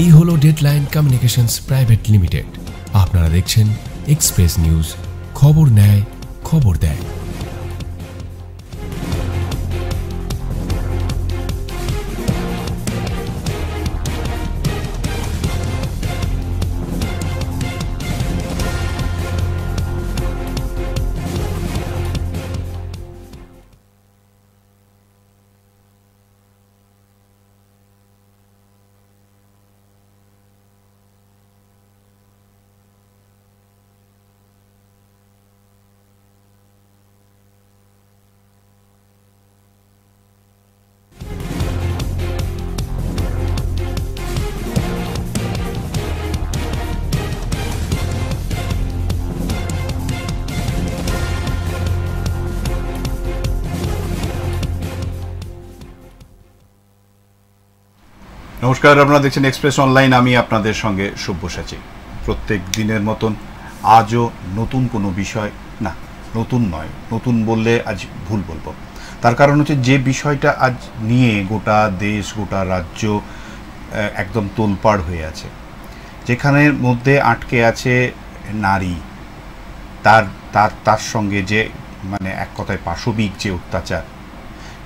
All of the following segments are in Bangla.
এই হলো ডেডলাইন কমিউনিকেশনস প্রাইভেট লিমিটেড। আপনারা দেখছেন এক্সপ্রেস নিউজ, খবর নেয় খবর দেয়। নমস্কার, আপনারা দেখছেন এক্সপ্রেস অনলাইন। আমি আপনাদের সঙ্গে সব্যসাচী। প্রত্যেক দিনের মতন আজও নতুন কোনো বিষয়, না নতুন নয়, নতুন বললে আজ ভুল বলবো। তার কারণ হচ্ছে যে বিষয়টা আজ নিয়ে গোটা দেশ গোটা রাজ্য একদম তোলপাড় হয়ে আছে, যেখানের মধ্যে আটকে আছে নারী, তার সঙ্গে যে মানে এক কথায় পাশবিক যে অত্যাচার,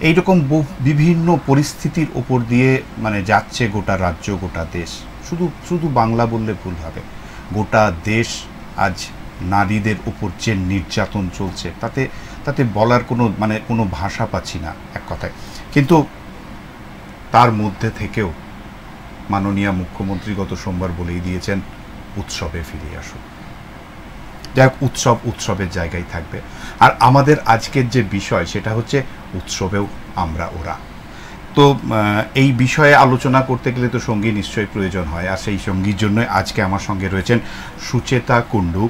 এইরকম বিভিন্ন পরিস্থিতির ওপর দিয়ে মানে যাচ্ছে গোটা রাজ্য গোটা দেশ। শুধু বাংলা বললে ভুল হবে, গোটা দেশ আজ নারীদের ওপর যে নির্যাতন চলছে তাতে বলার কোনো ভাষা পাচ্ছি না এক কথায়। কিন্তু তার মধ্যে থেকেও মাননীয় মুখ্যমন্ত্রী গত সোমবার বলেই দিয়েছেন উৎসবে ফিরে আসুন। যাই হোক, উৎসবের জায়গায় থাকবে। আর আমাদের আজকের যে বিষয় সেটা হচ্ছে উৎসবেও আমরা ওরা। তো এই বিষয়ে আলোচনা করতে গেলে তো সঙ্গী নিশ্চয়ই প্রয়োজন হয়, আর সেই সঙ্গীর জন্য আজকে আমার সঙ্গে রয়েছেন সুচেতা কুণ্ডু,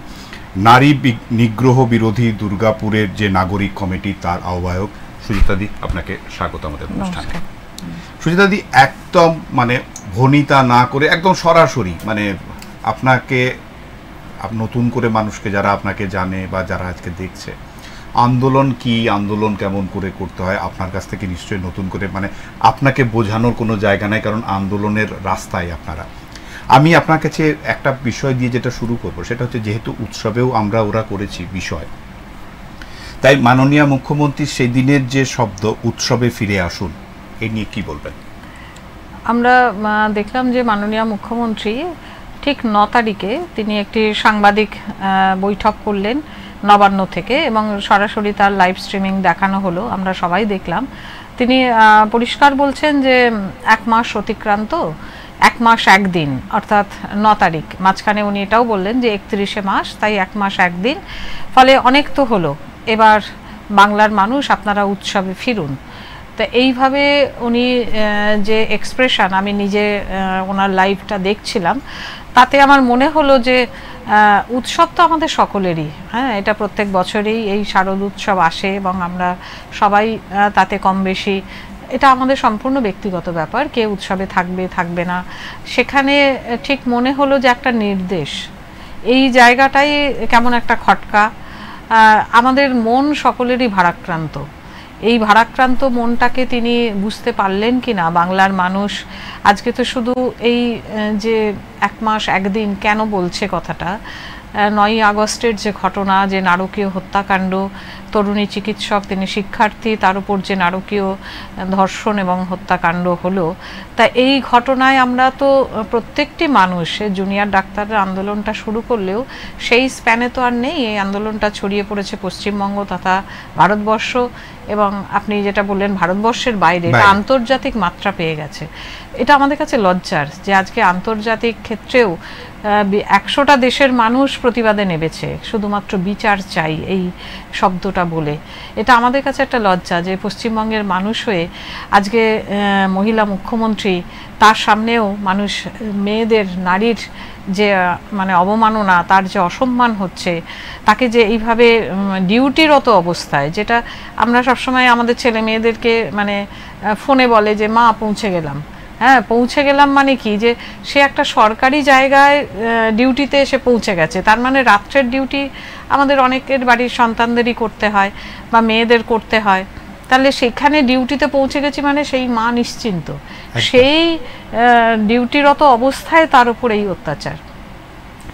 নারী নিগ্রহ বিরোধী দুর্গাপুরের যে নাগরিক কমিটি তার আহ্বায়ক। সুচেতাদি, আপনাকে স্বাগত আমাদের অনুষ্ঠানে। সুচেতাদি, একদম মানে ভনিতা না করে একদম সরাসরি মানে আপনাকে নতুন করে মানুষকে যারা আপনাকে জানে বা যারা আজকে দেখছে, আন্দোলন কি, আন্দোলন কেমন করে করতে হয়, আপনার কাছ থেকে নিশ্চয়ই নতুন করে মানে আপনাকে বোঝানোর কোনো জায়গা নাই, কারণ আন্দোলনের রাস্তায় আপনারা। আমি আপনার কাছে একটা বিষয় দিয়ে যেটা শুরু করব সেটা হচ্ছে, যেহেতু উৎসবেও আমরা ওরা করেছি বিষয়, তাই মাননীয় মুখ্যমন্ত্রীর সেই দিনের যে শব্দ উৎসবে ফিরে আসুন, এই নিয়ে কি বলবেন? আমরা দেখলাম যে মাননীয় মুখ্যমন্ত্রী ঠিক 9 তারিখে তিনি একটি সাংবাদিক বৈঠক করলেন নবান্ন থেকে, এবং সরাসরি তার লাইভ স্ট্রিমিং দেখানো হলো, আমরা সবাই দেখলাম। তিনি পরিষ্কার বলছেন যে 1 মাস অতিক্রান্ত, 1 মাস 1 দিন, অর্থাৎ 9 তারিখ, মাঝখানে উনি এটাও বললেন যে 31শে মাস, তাই 1 মাস 1 দিন, ফলে অনেক তো হলো, এবার বাংলার মানুষ আপনারা উৎসবে ফিরুন। তো এইভাবে উনি যে এক্সপ্রেশন, আমি নিজে ওনার লাইভটা দেখছিলাম, তাতে আমার মনে হলো যে উৎসব তো আমাদের সকলেরই, হ্যাঁ, এটা প্রত্যেক বছরেই এই শারদ উৎসব আসে এবং আমরা সবাই তাতে কম বেশি, এটা আমাদের সম্পূর্ণ ব্যক্তিগত ব্যাপার, কে উৎসবে থাকবে না। সেখানে ঠিক মনে হলো যে একটা নির্দেশ, এই জায়গাটাই কেমন একটা খটকা। আমাদের মন সকলেরই ভারাক্রান্ত, এই ভারাক্রান্ত মনটাকে তিনি বুঝতে পারলেন কি না বাংলার মানুষ। আজকে তো শুধু এই যে 1 মাস 1 দিন কেন বলছে কথাটা, 9ই আগস্টের যে ঘটনা, যে নারকীয় হত্যাকাণ্ড, তরুণী চিকিৎসক, তিনি শিক্ষার্থী, তার উপর যে নারকীয় ধর্ষণ এবং হত্যাকাণ্ড হলো, তা এই ঘটনায় আমরা তো প্রত্যেকটি মানুষ, জুনিয়র ডাক্তাররা আন্দোলনটা শুরু করলেও সেই স্প্যানে তো আর নেই, এই আন্দোলনটা ছড়িয়ে পড়েছে পশ্চিমবঙ্গ তথা ভারতবর্ষ, এবং আপনি যেটা বললেন ভারতবর্ষের বাইরে, এটা আন্তর্জাতিক মাত্রা পেয়ে গেছে। এটা আমাদের কাছে লজ্জার যে আজকে আন্তর্জাতিক ক্ষেত্রেও 100টা দেশের মানুষ প্রতিবাদে নেমেছে, শুধুমাত্র বিচার চাই এই শব্দটা বলে। এটা আমাদের কাছে একটা লজ্জা যে পশ্চিমবঙ্গের মানুষ হয়ে আজকে মহিলা মুখ্যমন্ত্রী, তার সামনেও মানুষ, মেয়েদের, নারীর যে মানে অবমাননা, তার যে অসম্মান হচ্ছে, তাকে যে এইভাবে ডিউটিরত অবস্থায়, যেটা আমরা সবসময় আমাদের ছেলে মেয়েদেরকে মানে ফোনে বলে যে মা পৌঁছে গেলাম, হ্যাঁ পৌঁছে গেলাম মানে কি, যে সে একটা সরকারি জায়গায় ডিউটিতে এসে পৌঁছে গেছে, তার মানে রাত্রের ডিউটি আমাদের অনেকের বাড়ির সন্তানদেরই করতে হয় বা মেয়েদের করতে হয়। তাহলে সেখানে ডিউটিতে পৌঁছে গেছি মানে সেই মা নিশ্চিন্ত, সেই ডিউটিরত অবস্থায় তার উপর এই অত্যাচার।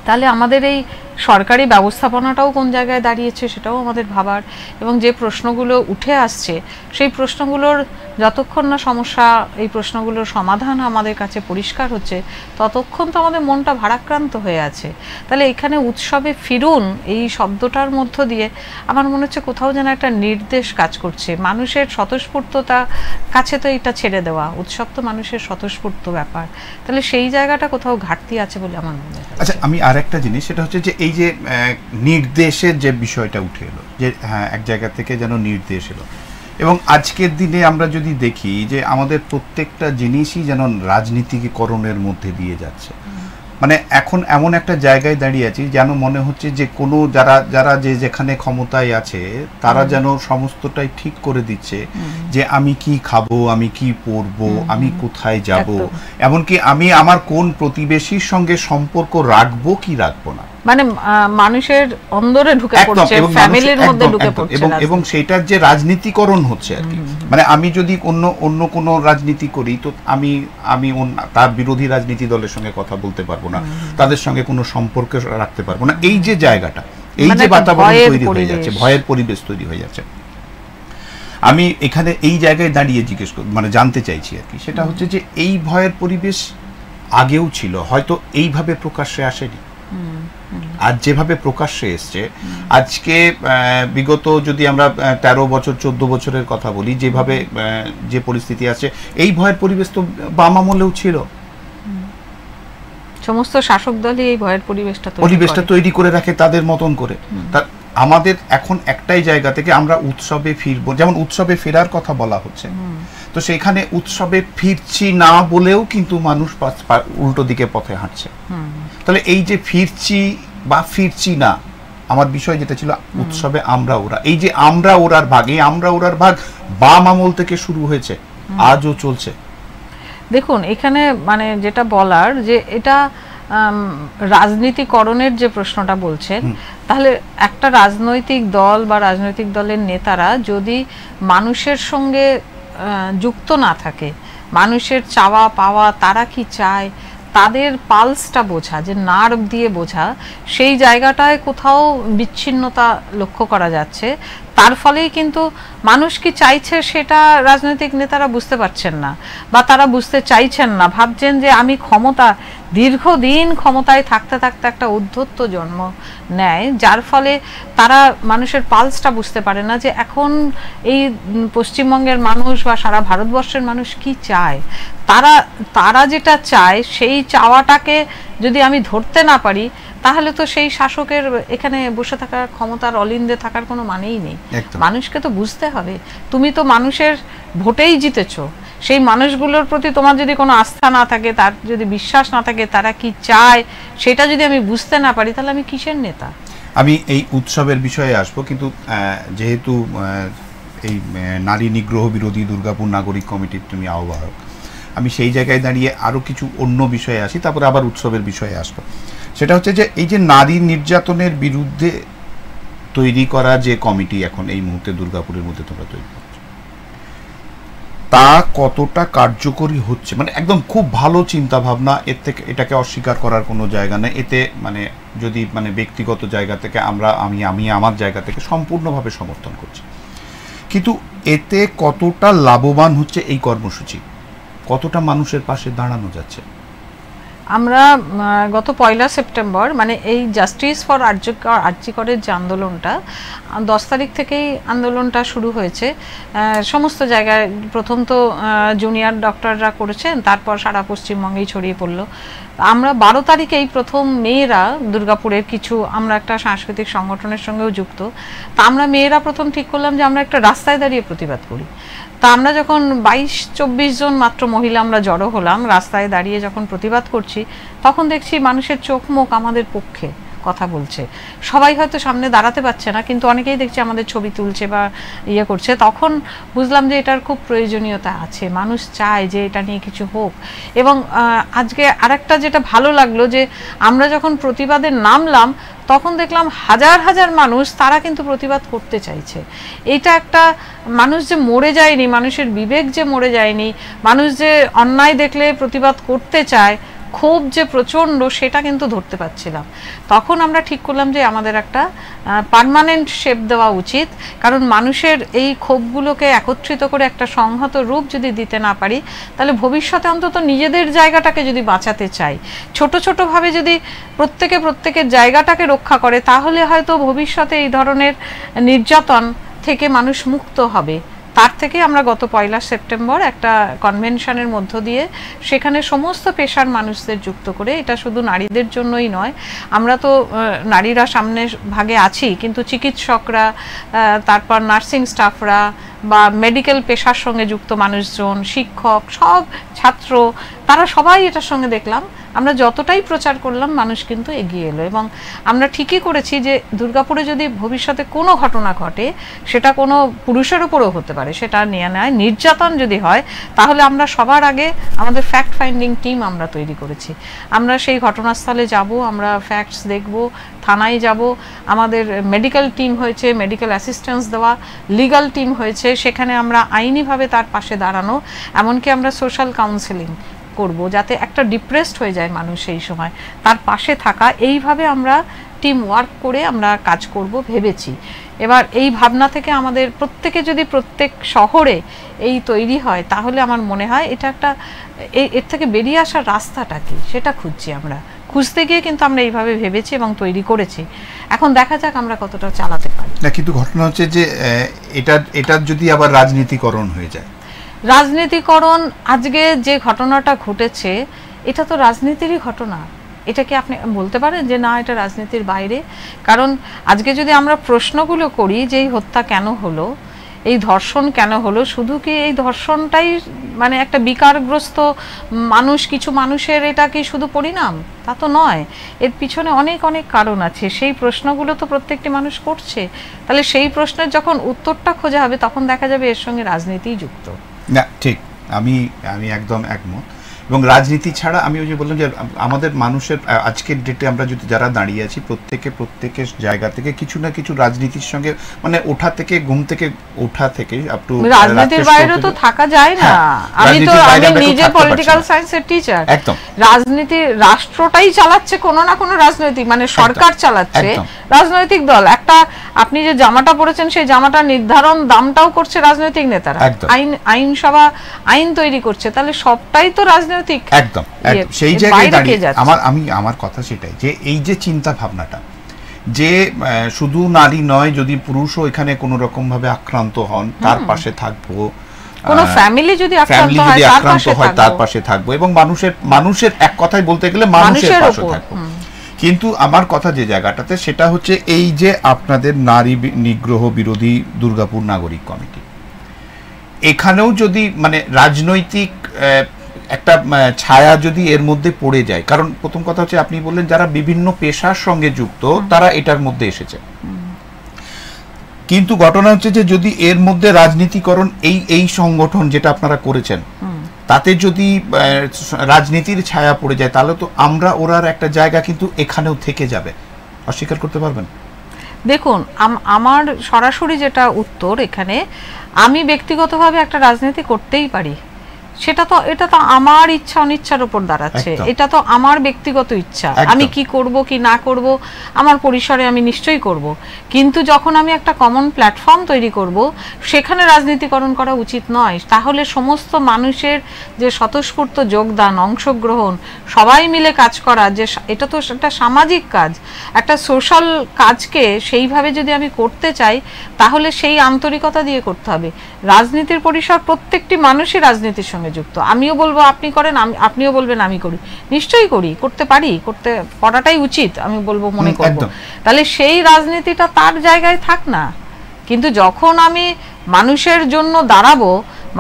তাহলে আমাদের এই সরকারি ব্যবস্থাপনাটাও কোন জায়গায় দাঁড়িয়েছে সেটাও আমাদের ভাবার, এবং যে প্রশ্নগুলো উঠে আসছে সেই প্রশ্নগুলোর যতক্ষণ না সমস্যা, এই প্রশ্নগুলোর সমাধান আমাদের কাছে পরিষ্কার হচ্ছে, ততক্ষণ তো আমাদের মনটা ভারাক্রান্ত হয়ে আছে। তাহলে এখানে উৎসবে ফিরুন এই শব্দটার মধ্য দিয়ে আমার মনে হচ্ছে কোথাও যেন একটা নির্দেশ কাজ করছে। মানুষের স্বতঃস্ফূর্ততা কাছে তো এটা ছেড়ে দেওয়া, উৎসব তো মানুষের স্বতঃস্ফূর্ত ব্যাপার, তাহলে সেই জায়গাটা কোথাও ঘাটতি আছে বলে আমার মনে হয়। আচ্ছা, আমি আর একটা জিনিস, সেটা হচ্ছে যে এই যে নির্দেশের যে বিষয়টা উঠে এলো, যে হ্যাঁ এক জায়গা থেকে যেন নির্দেশ এলো, এবং আজকের দিনে আমরা যদি দেখি যে আমাদের প্রত্যেকটা জিনিসই যেন রাজনীতিকরণের মধ্যে দিয়ে যাচ্ছে। মানে এখন এমন একটা জায়গায় দাঁড়িয়ে আছি যেন মনে হচ্ছে যে কোনো যারা যে যেখানে ক্ষমতায় আছে তারা যেন সমস্তটাই ঠিক করে দিচ্ছে, যে আমি কি খাবো, আমি কি পরবো, আমি কোথায় যাব, এমনকি আমি আমার কোন প্রতিবেশীর সঙ্গে সম্পর্ক রাখবো কি রাখবো না, মানে মানুষের অন্দরে ঢুকে পড়ছে, ফ্যামিলির মধ্যে ঢুকে পড়ছে, এবং সেটার যে রাজনীতিকরণ হচ্ছে আর কি। মানে আমি যদি অন্য কোনো রাজনীতি করি তো আমি তার বিরোধী রাজনীতি দলের সঙ্গে কথা বলতে পারবো না, তাদের সঙ্গে কোনো সম্পর্ক রাখতে পারবো না। এই যে জায়গাটা, এই যে বাতাবরণ তৈরি হয়ে যাচ্ছে, ভয়ের পরিবেশ তৈরি হয়ে যাচ্ছে, আমি এখানে এই জায়গায় দাঁড়িয়ে জানতে চাইছি আর কি, সেটা হচ্ছে যে এই ভয়ের পরিবেশ আগেও ছিল, হয়তো এইভাবে প্রকাশ্যে আসেনি। আজ যেভাবে প্রকাশ্যে এসছে, আজকে বিগত যদি আমরা 13 বছর 14 বছরের কথা বলি, যেভাবে যে পরিস্থিতি আছে, এই ভয়ের পরিবেশ তো বাম আমলেও ছিল। সমস্ত শাসক দলই এই ভয়ের পরিবেশটা তৈরি করে রাখে তাদের মতন করে। আমাদের এখন একটাই জায়গা থেকে আমরা উৎসবে ফিরবো, যেমন উৎসবে ফেরার কথা বলা হচ্ছে, তো সেখানে উৎসবে ফিরছি না বলেও কিন্তু মানুষ উল্টো দিকে পথে হাঁটছে। তাহলে এই যে ফিরছি বা ফিরছি না, আমার বিষয় যেটা ছিল উৎসবে আমরা ওরা, এই যে আমরা ওরার ভাগ, এই আমরা ওরার ভাগ বাম আমল থেকে শুরু হয়েছে, আজও চলছে। দেখুন এখানে মানে যেটা বলার, যে এটা রাজনীতিকরণের যে প্রশ্নটা বলছেন, তাহলে একটা রাজনৈতিক দল বা রাজনৈতিক দলের নেতারা যদি মানুষের সঙ্গে যুক্ত না থাকে, মানুষের চাওয়া পাওয়া, তারা কি চায়, তাদের পালসটা বোঝা, যে নার্ভ দিয়ে বোঝা, সেই জায়গাটায় কোথাও বিচ্ছিন্নতা লক্ষ্য করা যাচ্ছে। তার ফলেই কিন্তু মানুষ কি চাইছে সেটা রাজনৈতিক নেতারা বুঝতে পারছেন না, বা তারা বুঝতে চাইছেন না, ভাবছেন যে আমি দীর্ঘদিন ক্ষমতায় থাকতে থাকতে একটা উদ্ধত্ত জন্ম নেয়, যার ফলে তারা মানুষের পালসটা বুঝতে পারে না, যে এখন এই পশ্চিমবঙ্গের মানুষ বা সারা ভারতবর্ষের মানুষ কি চায়। তারা যেটা চায় সেই চাওয়াটাকে যদি আমি ধরতে না পারি, তাহলে তো সেই শাসকের এখানে বসে থাকার ক্ষমতার অলিন্দে থাকার কোনো মানেই নেই। মানুষকে তো বুঝতে হবে, তুমি তো মানুষের ভোটেই জিতেছো, সেই মানুষগুলোর প্রতি তোমার যদি কোনো আস্থা না থাকে, তার যদি বিশ্বাস না থাকে, তারা কি চায় সেটা যদি আমি বুঝতে না পারি, তাহলে আমি কিসের নেতা? আমি এই উৎসবের বিষয়ে আসবো, কিন্তু যেহেতু এই নারী নিগ্রহ বিরোধী দুর্গাপুর নাগরিক কমিটির তুমি আহ্বায়ক, আমি সেই জায়গায় দাঁড়িয়ে আরও কিছু অন্য বিষয়ে আসি, তারপরে আবার উৎসবের বিষয়ে আসবো। সেটা হচ্ছে যে এই যে নারী নির্যাতনের বিরুদ্ধে তৈরি করা যে কমিটি এখন এই মুহূর্তে দুর্গাপুরের মধ্যে তোমরা তৈরি করছো, তা কতটা কার্যকরী হচ্ছে? মানে একদম খুব ভালো চিন্তা ভাবনা, এর থেকে এটাকে অস্বীকার করার কোনো জায়গা নেই। এতে যদি ব্যক্তিগত জায়গা থেকে আমি আমার জায়গা থেকে সম্পূর্ণভাবে সমর্থন করছি, কিন্তু এতে কতটা লাভবান হচ্ছে এই কর্মসূচি, কতটা মানুষের পাশে দাঁড়ানো যাচ্ছে? আমরা গত 1 সেপ্টেম্বর এই জাস্টিস ফর আরজিকরের যে আন্দোলনটা, 10 তারিখ থেকেই আন্দোলনটা শুরু হয়েছে সমস্ত জায়গায়। প্রথম তো জুনিয়র ডক্টররা করেছেন, তারপর সারা পশ্চিমবঙ্গেই ছড়িয়ে পড়লো। আমরা 12 তারিখেই প্রথম মেয়েরা দুর্গাপুরের আমরা একটা সাংস্কৃতিক সংগঠনের সঙ্গেও যুক্ত, তা আমরা মেয়েরা প্রথম ঠিক করলাম যে আমরা একটা রাস্তায় দাঁড়িয়ে প্রতিবাদ করি। তা আমরা যখন 22-24 জন মাত্র মহিলা আমরা জড়ো হলাম, রাস্তায় দাঁড়িয়ে যখন প্রতিবাদ করছি, তখন দেখছি মানুষের চোখ মুখ আমাদের পক্ষে, কথা বলছে, সবাই হয়তো সামনে দাঁড়াতে পারছে না, কিন্তু অনেকেই দেখছি আমাদের ছবি তুলছে বা ইয়ে করছে। তখন বুঝলাম যে এটার খুব প্রয়োজনীয়তা আছে, মানুষ চায় যে এটা নিয়ে কিছু হোক। এবং আজকে আরেকটা যেটা ভালো লাগলো, যে আমরা যখন প্রতিবাদে নামলাম তখন দেখলাম হাজার হাজার মানুষ তারা কিন্তু প্রতিবাদ করতে চাইছে। এটা একটা মানুষ যে মরে যায়নি, মানুষের বিবেক যে মরে যায়নি, মানুষ যে অন্যায় দেখলে প্রতিবাদ করতে চায়, ক্ষোভ যে প্রচণ্ড, সেটা কিন্তু ধরতে পারছিলাম। তখন আমরা ঠিক করলাম যে আমাদের একটা পার্মানেন্ট শেপ দেওয়া উচিত, কারণ মানুষের এই ক্ষোভগুলোকে একত্রিত করে একটা সংহত রূপ যদি দিতে না পারি, তাহলে ভবিষ্যতে অন্তত নিজেদের জায়গাটাকে যদি বাঁচাতে চাই, ছোট ছোটোভাবে যদি প্রত্যেকের জায়গাটাকে রক্ষা করে, তাহলে হয়তো ভবিষ্যতে এই ধরনের নির্যাতন থেকে মানুষ মুক্ত হবে। তার থেকে আমরা গত 1 সেপ্টেম্বর একটা কনভেনশনের মধ্য দিয়ে সেখানে সমস্ত পেশার মানুষদের যুক্ত করে, এটা শুধু নারীদের জন্যই নয়, আমরা তো নারীরা সামনে ভাগে আছি, কিন্তু চিকিৎসকরা, তারপর নার্সিং স্টাফরা বা মেডিকেল পেশার সঙ্গে যুক্ত মানুষজন, শিক্ষক, সব ছাত্র, তারা সবাই এটার সঙ্গে দেখলাম আমরা যতটাই প্রচার করলাম মানুষ কিন্তু এগিয়ে এলো। এবং আমরা ঠিকই করেছি যে দুর্গাপুরে যদি ভবিষ্যতে কোনো ঘটনা ঘটে, সেটা কোনো পুরুষের উপরেও হতে পারে, সেটা নিয়ে নেয় নির্যাতন যদি হয়, তাহলে আমরা সবার আগে আমাদের ফ্যাক্ট ফাইন্ডিং টিম আমরা তৈরি করেছি। আমরা সেই ঘটনাস্থলে যাব, আমরা ফ্যাক্টস দেখব, থানায় যাব, আমাদের মেডিকেল টিম হয়েছে, মেডিকেল অ্যাসিস্ট্যান্স দেওয়া, লিগ্যাল টিম হয়েছে, সেখানে আমরা আইনিভাবে তার পাশে দাঁড়ানো, এমনকি আমরা সোশ্যাল কাউন্সেলিং করব, যাতে একটা ডিপ্রেসড হয়ে যায় মানুষ সেই সময়, তার পাশে থাকা, এইভাবে আমরা টিম ওয়ার্ক করে আমরা কাজ করব ভেবেছি। এবার এই ভাবনা থেকে আমাদের প্রত্যেকে যদি প্রত্যেক শহরে এই তৈরি হয়, তাহলে আমার মনে হয় এটা একটা এর থেকে বেরিয়ে আসার রাস্তাটা কি সেটা খুঁজছি আমরা, খুঁজতে গিয়ে কিন্তু আমরা এইভাবে ভেবেছি এবং তৈরি করেছি। এখন দেখা যাক আমরা কতটা চালাতে পারি। না, কিন্তু ঘটনা হচ্ছে যে এটা যদি আবার রাজনীতিকরণ হয়ে যায়, রাজনীতিকরণ, আজকে যে ঘটনাটা ঘটেছে এটা তো রাজনীতিরই ঘটনা, এটাকে আপনি বলতে পারেন যে না এটা রাজনীতির বাইরে? কারণ আজকে যদি আমরা প্রশ্নগুলো করি যে এই হত্যা কেন হলো, এই ধর্ষণ কেন হলো, শুধু কি এই ধর্ষণটাই মানে একটা বিকারগ্রস্ত মানুষ, কিছু মানুষের এটা কি শুধু পরিণাম? তা তো নয়, এর পিছনে অনেক অনেক কারণ আছে, সেই প্রশ্নগুলো তো প্রত্যেকটি মানুষ করছে। তাহলে সেই প্রশ্নের যখন উত্তরটা খোঁজা হবে, তখন দেখা যাবে এর সঙ্গে রাজনীতিই যুক্ত। না, ঠিক, আমি একদম একমত। এবং রাজনীতি ছাড়া আমি ওই যে বললাম যে আমাদের মানুষের আজকের ডেটে আমরা যদি যারা দাঁড়িয়ে আছি, প্রত্যেকের জায়গা থেকে কিছু না কিছু রাজনীতির সঙ্গে, মানে ঘুম থেকে ওঠা থেকে রাজনীতির বাইরে তো থাকা যায় না। আমি নিজে পলিটিক্যাল সায়েন্সের টিচার, একদম রাজনীতি রাষ্ট্রটাই চালাচ্ছে কোনো না কোনো রাজনৈতিক, মানে সরকার চালাচ্ছে, রাজনৈতিক দল। একটা আপনি যে জামাটা পরেছেন সেই জামাটা নির্ধারণ দামটাও করছে রাজনৈতিক নেতারা, আইনসভা আইন তৈরি করছে, তাহলে সবটাই তো রাজনীতি। একদম সেই জায়গায় দাঁড়িয়ে আমার কথা সেটাই, যে এই যে চিন্তা ভাবনাটা, যে শুধু নারী নয়, যদি পুরুষও এখানে কোনো রকম ভাবে আক্রান্ত হন, তার পাশে থাকবো, কোনো ফ্যামিলি যদি আক্রান্ত হয় তার পাশে থাকবো, এবং মানুষের এক কথায় বলতে গেলে মানুষের পাশে থাকবো। কিন্তু আমার কথা যে জায়গাটাতে, সেটা হচ্ছে এই যে আপনাদের নারী নিগ্রহ বিরোধী দুর্গাপুর নাগরিক কমিটি, এখানেও যদি মানে রাজনৈতিক একটা ছায়া যদি এর মধ্যে পড়ে যায়, কারণ প্রথম কথা হচ্ছে আপনি বললেন যারা বিভিন্ন পেশার সঙ্গে যুক্ত তারা এটার মধ্যে এসেছে, কিন্তু ঘটনা হচ্ছে যে যদি এর মধ্যে রাজনীতিকরণ, এই সংগঠন যেটা আপনারা করেছেন, তাতে যদি রাজনীতির ছায়া পড়ে যায়, তাহলে তো ওরার একটা জায়গা কিন্তু এখানেও থেকে যাবে। অস্বীকার করতে পারবেন? দেখুন, আমার সরাসরি যেটা উত্তর, এখানে আমি ব্যক্তিগতভাবে একটা রাজনীতি করতেই পারি, এটা তো আমার ইচ্ছা অনিচ্ছার উপর দাঁড়াচ্ছে, এটা তো আমার ব্যক্তিগত ইচ্ছা, আমি কি করব কি না করব আমার পরিসরে আমি নিশ্চয়ই করব। কিন্তু যখন আমি একটা কমন প্ল্যাটফর্ম তৈরি করব, সেখানে রাজনীতিকরণ করা উচিত নয়। তাহলে সমস্ত মানুষের যে স্বতঃস্ফূর্ত যোগদান, অংশগ্রহণ, সবাই মিলে কাজ করা, যে এটা তো একটা সামাজিক কাজ, একটা সোশ্যাল কাজকে সেইভাবে যদি আমি করতে চাই, তাহলে সেই আন্তরিকতা দিয়ে করতে হবে। রাজনীতির পরিসর প্রত্যেকটি মানুষই রাজনীতির সঙ্গে যুক্ত। আমিও বলবো আপনি করেন, আপনিও বলবেন আমি করি, নিশ্চয়ই করি, করতে পারি, করাটাই উচিত আমি বলবো, মনে করব। তাহলে সেই রাজনীতিটা তার জায়গায় থাক না, কিন্তু যখন আমি মানুষের জন্য দাঁড়াবো,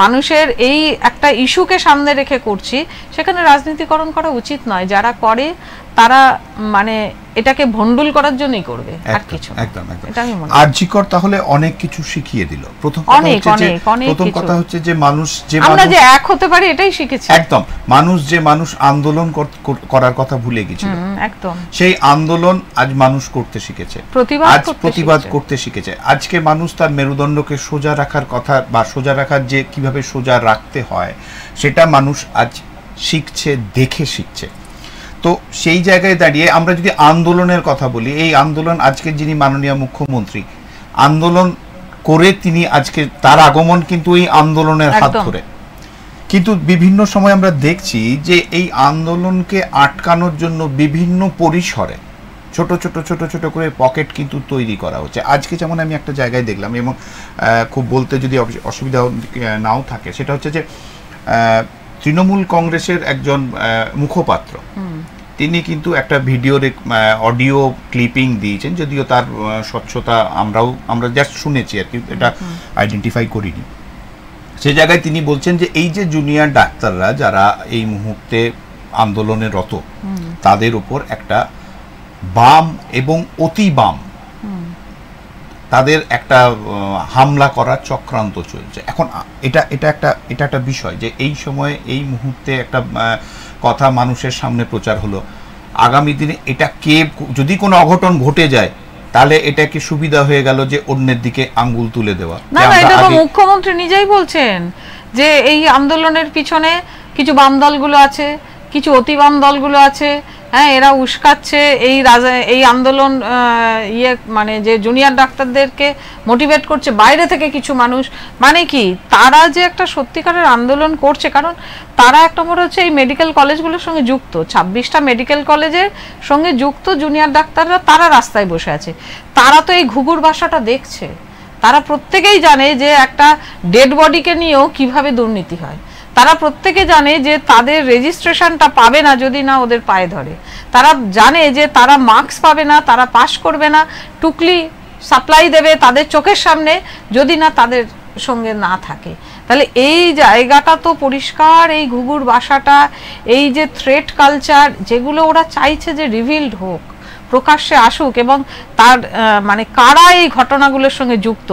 মানুষের এই একটা ইস্যুকে সামনে রেখে করছি, সেখানে রাজনীতিকরণ করা উচিত নয়। যারা করে তারা মানে এটাকে ভন্ডুল করার জন্যই করবে, আর কিছু একদম একদম। আরজি কর তাহলে অনেক কিছু শিখিয়ে দিল। প্রথম কথা হচ্ছে যে মানুষ আমরা যে এক হতে পারি এটাই শিখেছি। একদম, মানুষ আন্দোলন করার কথা ভুলে গেছিল, একদম সেই আন্দোলন আজ মানুষ করতে শিখেছে, প্রতিবাদ করতে শিখেছে। আজকে মানুষ তার মেরুদণ্ডকে সোজা রাখার কথা বা সোজা রাখার যে কিভাবে সোজা রাখতে হয় সেটা মানুষ আজ শিখছে, দেখে শিখছে। তো সেই জায়গায় দাঁড়িয়ে আমরা যদি আন্দোলনের কথা বলি, এই আন্দোলন আজকে যিনি মাননীয় মুখ্যমন্ত্রী আন্দোলন করে তিনি আজকে তার আগমন কিন্তু এই আন্দোলনের হাত ধরে, কিন্তু বিভিন্ন সময় আমরা দেখছি যে এই আন্দোলনকে আটকানোর জন্য বিভিন্ন পরিসরে ছোট ছোট ছোট ছোট করে পকেট কিন্তু তৈরি করা হচ্ছে। আজকে যেমন আমি একটা জায়গায় দেখলাম, এবং খুব বলতে যদি অসুবিধা নাও থাকে, সেটা হচ্ছে যে তৃণমূল কংগ্রেসের একজন মুখপাত্র তিনি কিন্তু একটা ভিডিওর অডিও ক্লিপিং দিয়েছেন, যদিও তার স্বচ্ছতা আমরা জাস্ট শুনেছি আর কি, এটা আইডেন্টিফাই করিনি। সে জায়গায় তিনি বলছেন যে এই যে জুনিয়র ডাক্তাররা যারা এই মুহূর্তে আন্দোলনে রত, তাদের উপর একটা বাম এবং অতি বাম তাদের একটা হামলা করার চক্রান্ত চলছে। এখন এটা একটা বিষয় যে এই সময়ে এই মুহূর্তে একটা কথা মানুষের সামনে প্রচার হলো, আগামী দিনে এটা যদি কোনো অঘটন ঘটে যায় তাহলে এটা কি সুবিধা হয়ে গেল যে অন্যের দিকে আঙ্গুল তুলে দেওয়া? না, এটা তো মুখ্যমন্ত্রী নিজেই বলছেন যে এই আন্দোলনের পিছনে কিছু বাম দলগুলো আছে, কিছু অতি বাম দলগুলো আছে, হ্যাঁ, এরা উস্কাচ্ছে এই আন্দোলন মানে যে জুনিয়র ডাক্তারদেরকে মোটিভেট করছে বাইরে থেকে কিছু মানুষ। মানে কি, তারা যে একটা সত্যিকারের আন্দোলন করছে, কারণ তারা একটা মনে হচ্ছে এই মেডিকেল কলেজগুলোর সঙ্গে যুক্ত, 26টা মেডিকেল কলেজের সঙ্গে যুক্ত জুনিয়র ডাক্তাররা, তারা রাস্তায় বসে আছে। তারা তো এই ঘুঘুর বাসাটা দেখছে, তারা প্রত্যেকেই জানে যে একটা ডেড বডিকে নিয়েও কিভাবে দুর্নীতি হয়। তারা প্রত্যেকে জানে যে তাদের রেজিস্ট্রেশনটা পাবে না যদি না ওদের পায়ে ধরে। তারা জানে যে তারা মার্কস পাবে না, তারা পাস করবে না, টুকলি সাপ্লাই দেবে তাদের চোখের সামনে যদি না তাদের সঙ্গে না থাকে। তাহলে এই জায়গাটা তো পরিষ্কার, এই ঘুঘুর বাসাটা, এই যে থ্রেট কালচার যেগুলো ওরা চাইছে যে রিভিলড হোক, প্রকাশ্যে আসুক, এবং তার মানে কারা এই ঘটনাগুলোর সঙ্গে যুক্ত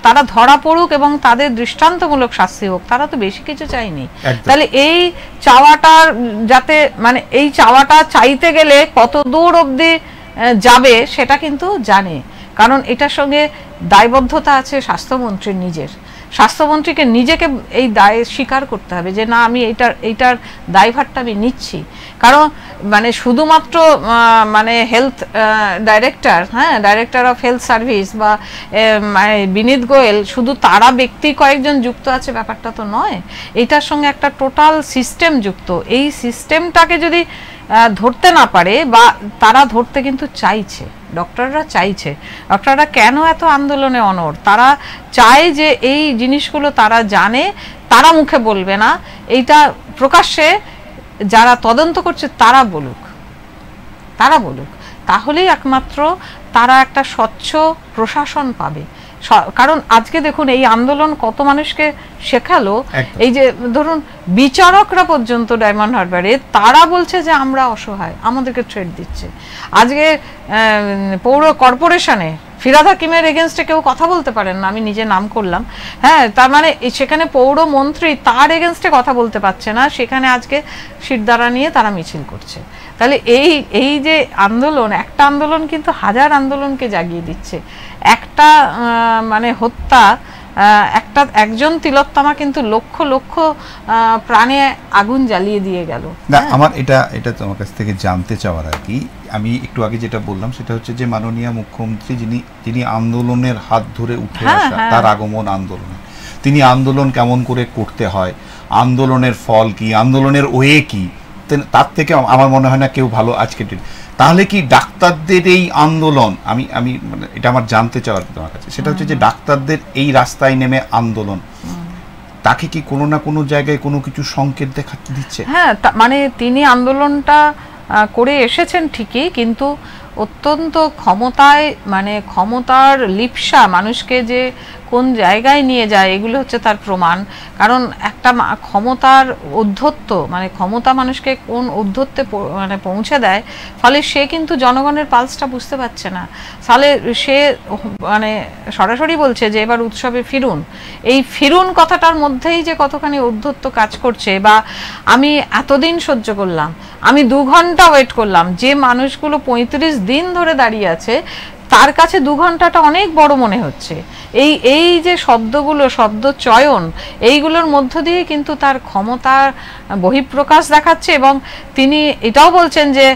তারা ধরা পড়ুক এবং তাদের দৃষ্টান্তমূলক শাস্তি হোক, তারা তো বেশি কিছু চায়নি। তাহলে এই চাওয়াটার যাতে মানে এই চাওয়াটা চাইতে গেলে কত দূর অবধি যাবে সেটা কিন্তু জানে, কারণ এটার সঙ্গে দায়বদ্ধতা আছে স্বাস্থ্যমন্ত্রীর নিজের। স্বাস্থ্যমন্ত্রীকে নিজেকে এই দায় স্বীকার করতে হবে যে না, আমি এইটার দায়ভারটা আমি নিচ্ছি। কারণ মানে শুধুমাত্র মানে হেলথ ডাইরেক্টর, হ্যাঁ, ডাইরেক্টর অফ হেলথ সার্ভিস বা বিনীত গোয়েল, শুধু তারা ব্যক্তি কয়েকজন যুক্ত আছে ব্যাপারটা তো নয়, এটার সঙ্গে একটা টোটাল সিস্টেম যুক্ত। এই সিস্টেমটাকে যদি ধরতে না পারে, বা তারা ধরতে কিন্তু চাইছে, ডক্টররা চাইছে। ডক্টররা কেন এত আন্দোলনে অনড়? তারা চায় যে এই জিনিসগুলো তারা জানে, তারা মুখে বলবে না, এইটা প্রকাশ্যে যারা তদন্ত করছে তারা বলুক, তাহলেই একমাত্র তারা একটা স্বচ্ছ প্রশাসন পাবে। কারণ আজকে দেখুন এই আন্দোলন কত মানুষকে শেখালো। এই যে ধরুন বিচারকরা পর্যন্ত ডায়মন্ড হারবারে তারা বলছে যে আমরা অসহায়, আমাদেরকে থ্রেট দিচ্ছে। আজকে পৌর কর্পোরেশনে ফিরহাদ হাকিমের এগেনস্টে কেউ কথা বলতে পারেন না, আমি নিজে নাম করলাম, হ্যাঁ, তার মানে সেখানে পৌরমন্ত্রী তার এগেনস্টে কথা বলতে পারছে না, সেখানে আজকে শিরদাঁড়া নিয়ে তারা মিছিল করছে। তাহলে এই যে আন্দোলন, একটা আন্দোলন কিন্তু হাজার আন্দোলনকে জাগিয়ে দিচ্ছে। একটা মানে হত্যা, একজন তিলোত্তমা কিন্তু লক্ষ লক্ষ প্রাণে আগুন জ্বালিয়ে দিয়ে গেল। না, আমার এটা তোমার কাছ থেকে জানতে চাওয়ার আর কি, আমি একটু আগে যেটা বললাম সেটা হচ্ছে যে মাননীয় মুখ্যমন্ত্রী যিনি আন্দোলনের হাত ধরে উঠে আসা, তার আগমন আন্দোলনে, তিনি আন্দোলন কেমন করে করতে হয়, আন্দোলনের ফল কি, আন্দোলনের ওয়ে কি, তার থেকে আমার মনে হয় না কেউ ভালো আজকে। তাহলে কি ডাক্তারদের এই আন্দোলন, আমি মানে এটা আমার জানতে চাওয়ার তোমার কাছে, সেটা হচ্ছে যে ডাক্তারদের এই রাস্তায় নেমে আন্দোলন, তাকে কি কোনো না কোনো জায়গায় কোনো কিছু সংকেত দেখাতে দিচ্ছে? হ্যাঁ, মানে তিনি আন্দোলনটা করে এসেছেন ঠিকই, কিন্তু অত্যন্ত ক্ষমতার লিপ্সা মানুষকে যে কোন জায়গায় নিয়ে যায় এগুলো হচ্ছে তার প্রমাণ। কারণ একটা ক্ষমতার ঔদ্ধত্য, মানে ক্ষমতা মানুষকে কোন ঔদ্ধত্যে মানে পৌঁছে দেয়, ফলে সে কিন্তু জনগণের পালসটা বুঝতে পারছে না। ফলে সে মানে সরাসরি বলছে যে এবার উৎসবে ফিরুন। এই ফিরুন কথাটার মধ্যেই যে কতখানি ঔদ্ধত্য কাজ করছে, বা আমি এতদিন সহ্য করলাম, আমি 2 ঘন্টা ওয়েট করলাম, যে মানুষগুলো 35 দিন ধরে দাঁড়িয়ে আছে তার কাছে 2 ঘন্টাটা অনেক বড় মনে হচ্ছে। এই যে শব্দগুলো, শব্দ চয়ন, এইগুলোর মধ্য দিয়ে কিন্তু তার ক্ষমতার বহিঃপ্রকাশ দেখাচ্ছে। এবং তিনি এটাও বলছেন যে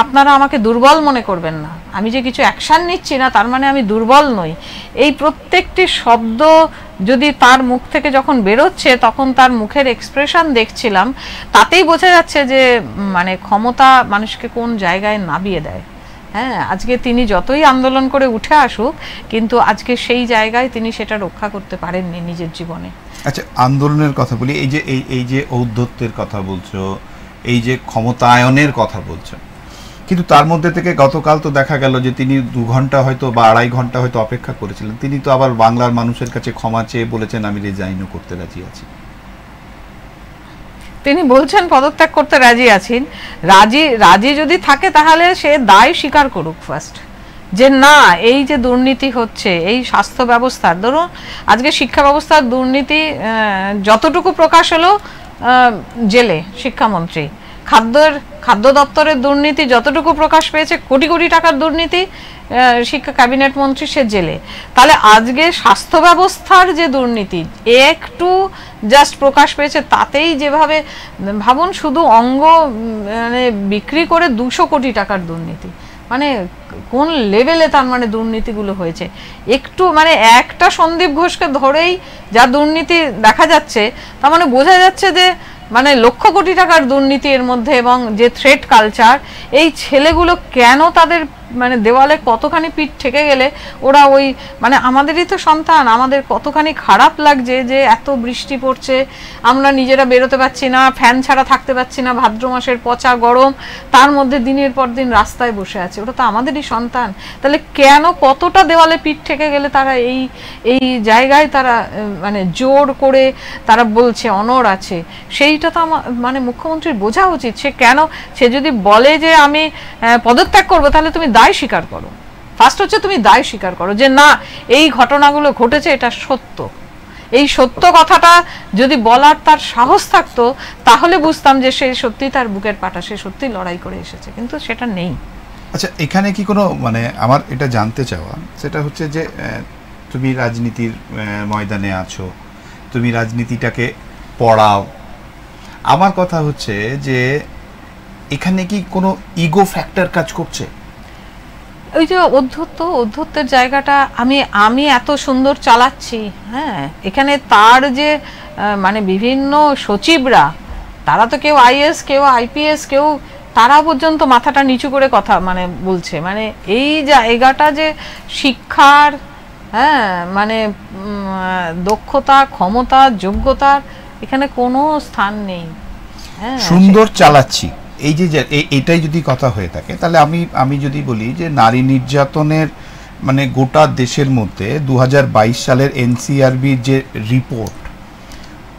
আপনারা আমাকে দুর্বল মনে করবেন না, আমি যে কিছু অ্যাকশান নিচ্ছি না তার মানে আমি দুর্বল নই। এই প্রত্যেকটি শব্দ যদি তার মুখ থেকে যখন বেরোচ্ছে, তখন তার মুখের এক্সপ্রেশন দেখছিলাম, তাতেই বোঝা যাচ্ছে যে মানে ক্ষমতা মানুষকে কোন জায়গায় নামিয়ে দেয়। হ্যাঁ, আজকে তিনি যতই আন্দোলন করে উঠে আসুক, কিন্তু আজকে সেই জায়গায় তিনি সেটা রক্ষা করতে পারেননি নিজের জীবনে। আচ্ছা, আন্দোলনের কথা বলি, এই যে ঔদ্ধত্যের কথা বলছো, এই যে ক্ষমতায়নের কথা বলছো, কিন্তু তার মধ্যে থেকে গতকাল তো দেখা গেল যে তিনি 2 ঘন্টা হয়তো বা 2.5 ঘন্টা হয়তো অপেক্ষা করেছিলেন, তিনি তো আবার বাংলার মানুষের কাছে ক্ষমা চেয়ে বলেছেন আমি রিজাইনও করতে রাজি আছি। তিনি বলছেন পদত্যাগ করতে রাজি আছেন। রাজি যদি থাকে তাহলে সে দায় স্বীকার করুক ফার্স্ট, যে না এই যে দুর্নীতি হচ্ছে এই স্বাস্থ্য ব্যবস্থার, ধরুন আজকে শিক্ষা ব্যবস্থার দুর্নীতি যতটুকু প্রকাশ হলো জেলে শিক্ষামন্ত্রী, খাদ্য দপ্তরের দুর্নীতি যতটুকু প্রকাশ পেয়েছে, কোটি কোটি টাকার দুর্নীতি, শিক্ষা ক্যাবিনেট মন্ত্রী সে জেলে। তাহলে আজকে স্বাস্থ্য ব্যবস্থার যে দুর্নীতি একটু জাস্ট প্রকাশ পেয়েছে, তাতেই যেভাবে ভাবুন শুধু অঙ্গ মানে বিক্রি করে 200 কোটি টাকার দুর্নীতি, মানে কোন লেভেলে তার মানে দুর্নীতিগুলো হয়েছে। একটু মানে একটা সন্দীপ ঘোষকে ধরেই যা দুর্নীতি দেখা যাচ্ছে, তার মানে বোঝা যাচ্ছে যে মানে লক্ষ কোটি টাকার দুর্নীতি এর মধ্যে। এবং যে থ্রেট কালচার, এই ছেলেগুলো কেন তাদের মানে দেওয়ালে কতখানি পিঠ ঠেকে গেলে ওরা ওই মানে আমাদেরই তো সন্তান, আমাদের কতখানি খারাপ লাগছে যে এত বৃষ্টি পড়ছে, আমরা নিজেরা বেরোতে পারছি না, ফ্যান ছাড়া থাকতে পারছি না, ভাদ্র মাসের পচা গরম, তার মধ্যে দিনের পর দিন রাস্তায় বসে আছে, ওটা তো আমাদেরই সন্তান। তাহলে কেন কতটা দেওয়ালে পিঠ ঠেকে গেলে তারা এই জায়গায় তারা মানে জোর করে তারা বলছে অনড় আছে, সেইটা তো মানে মুখ্যমন্ত্রীর বোঝা উচিত। সে যদি বলে যে আমি পদত্যাগ করবো, তাহলে তুমি দায় স্বীকার করো। ফার্স্ট হচ্ছে তুমি দায় স্বীকার করো যে না এই ঘটনাগুলো ঘটেছে, এটা সত্য। এই সত্য কথাটা যদি বলার তার সাহস থাকতো, তাহলে বুঝতাম যে সে সত্যি তার বুকের পাটা, সে সত্যি লড়াই করে এসেছে, কিন্তু সেটা নেই। আচ্ছা, এখানে কি কোনো মানে আমার এটা জানতে চাওয়া সেটা হচ্ছে যে তুমি রাজনীতির ময়দানে আছো, তুমি রাজনীতিটাকে পড়াও, আমার কথা হচ্ছে যে এখানে কি কোনো ইগো ফ্যাক্টর কাজ করছে? ওই যে অধ্যত্বের জায়গাটা, আমি এত সুন্দর চালাচ্ছি, হ্যাঁ, এখানে তার যে মানে বিভিন্ন সচিবরা, তারা তো কেউ আইএস, কেউ আইপিএস, কেউ তারা পর্যন্ত মাথাটা নিচু করে কথা মানে বলছে, মানে এই জায়গাটা যে শিক্ষার, হ্যাঁ, মানে দক্ষতা, ক্ষমতা, যোগ্যতার এখানে কোনো স্থান নেই। হ্যাঁ, সুন্দর চালাচ্ছি, এই যে এটাই যদি কথা হয়ে থাকে, তাহলে আমি যদি বলি যে নারী নির্যাতনের মানে গোটা দেশের মধ্যে 2022 সালের এনসিআরবির যে রিপোর্ট,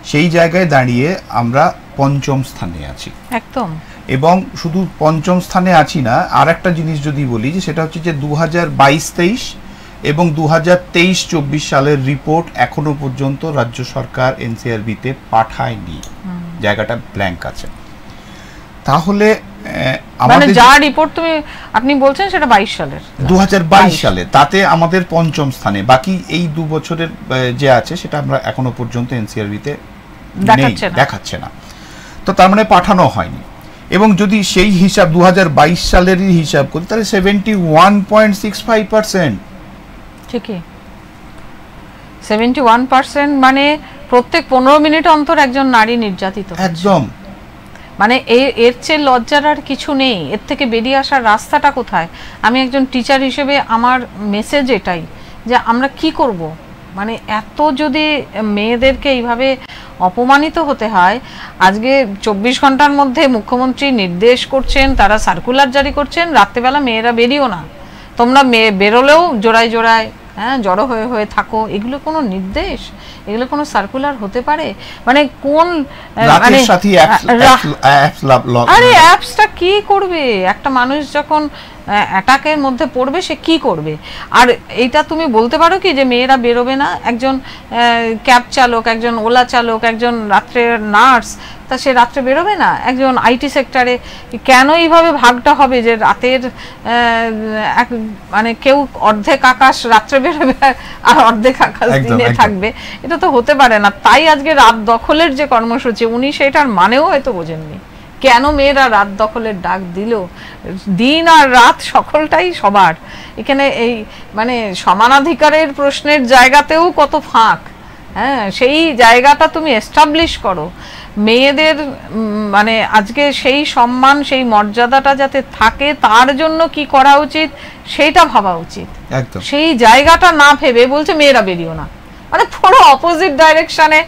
সেই জায়গায় দাঁড়িয়ে আমরা 5ম স্থানে আছি একদম। এবং শুধু 5ম স্থানে আছি না, আর একটা জিনিস যদি বলি যে সেটা হচ্ছে যে 2022-23 এবং 2023-24 সালের রিপোর্ট এখনো পর্যন্ত রাজ্য সরকার এনসিআরবিতে পাঠায়নি, জায়গাটা ব্ল্যাঙ্ক আছে। তাহলে মানে যা রিপোর্ট আপনি বলছেন সেটা 22 সালের, 2022 সালে, তাতে আমাদের 5ম স্থানে। বাকি এই 2 বছরের যে আছে সেটা আমরা এখনো পর্যন্ত এনসিআরবিতে দেখাচ্ছে না, তো তার মানে পাঠানো হয়নি। এবং যদি সেই হিসাব 2022 সালেরই হিসাব করি, তাহলে 71.65%। ঠিকই, 71%, মানে প্রত্যেক 15 মিনিট অন্তর একজন নারী নির্যাতিত। একদম, মানে এর চেয়ে লজ্জার আর কিছু নেই। এর থেকে বেরিয়ে আসার রাস্তাটা কোথায়? আমি একজন টিচার হিসেবে আমার মেসেজ এটাই যে আমরা কি করব, মানে এত যদি মেয়েদেরকে এইভাবে অপমানিত হতে হয়। আজকে 24 ঘন্টার মধ্যে মুখ্যমন্ত্রী নির্দেশ করছেন, তারা সার্কুলার জারি করছেন, রাত্রেবেলা মেয়েরা বেরিও না, তোমরা বেরোলেও জোড়ায় জোড়ায় হ্যাঁ জড়ো হয়ে হয়ে থাকো, এগুলো কোনো নির্দেশ, এগুলো কোনো সার্কুলার হতে পারে? মানে কোন মানে আরে অ্যাপসটা কি করবে? একটা মানুষ যখন অ্যাটাকের মধ্যে পড়বে সে কি করবে? আর এইটা তুমি বলতে পারো কি যে মেয়েরা বেরোবে না? একজন ক্যাব চালক, একজন ওলা চালক, একজন রাত্রের নার্স, তা সে রাত্রে বেরোবে না? একজন আইটি সেক্টরে কেন এইভাবে ভাগটা হবে যে রাতের মানে কেউ অর্ধেক আকাশ রাত্রে বেরোবে আর অর্ধেক আকাশ দিনে থাকবে? এটা তো হতে পারে না। তাই আজকে রাত দখলের যে কর্মসূচি, উনি সেটার মানেও হয়তো বোঝেননি। কেন মেয়েরা রাত দখলের ডাক দিল? দিন আর রাত সকলটাই সবার। এখানে এই মানে সমানাধিকারের প্রশ্নের জায়গাতেও কত ফাঁক, হ্যাঁ সেই জায়গাটা তুমি এস্টাবলিশ করো। মেয়েদের মানে আজকে সেই সম্মান, সেই মর্যাদাটা যাতে থাকে, তার জন্য কি করা উচিত সেইটা ভাবা উচিত। সেই জায়গাটা না ভেবে বলছে মেয়েরা বেরিও না, মানে পুরো অপোজিট ডাইরেকশনে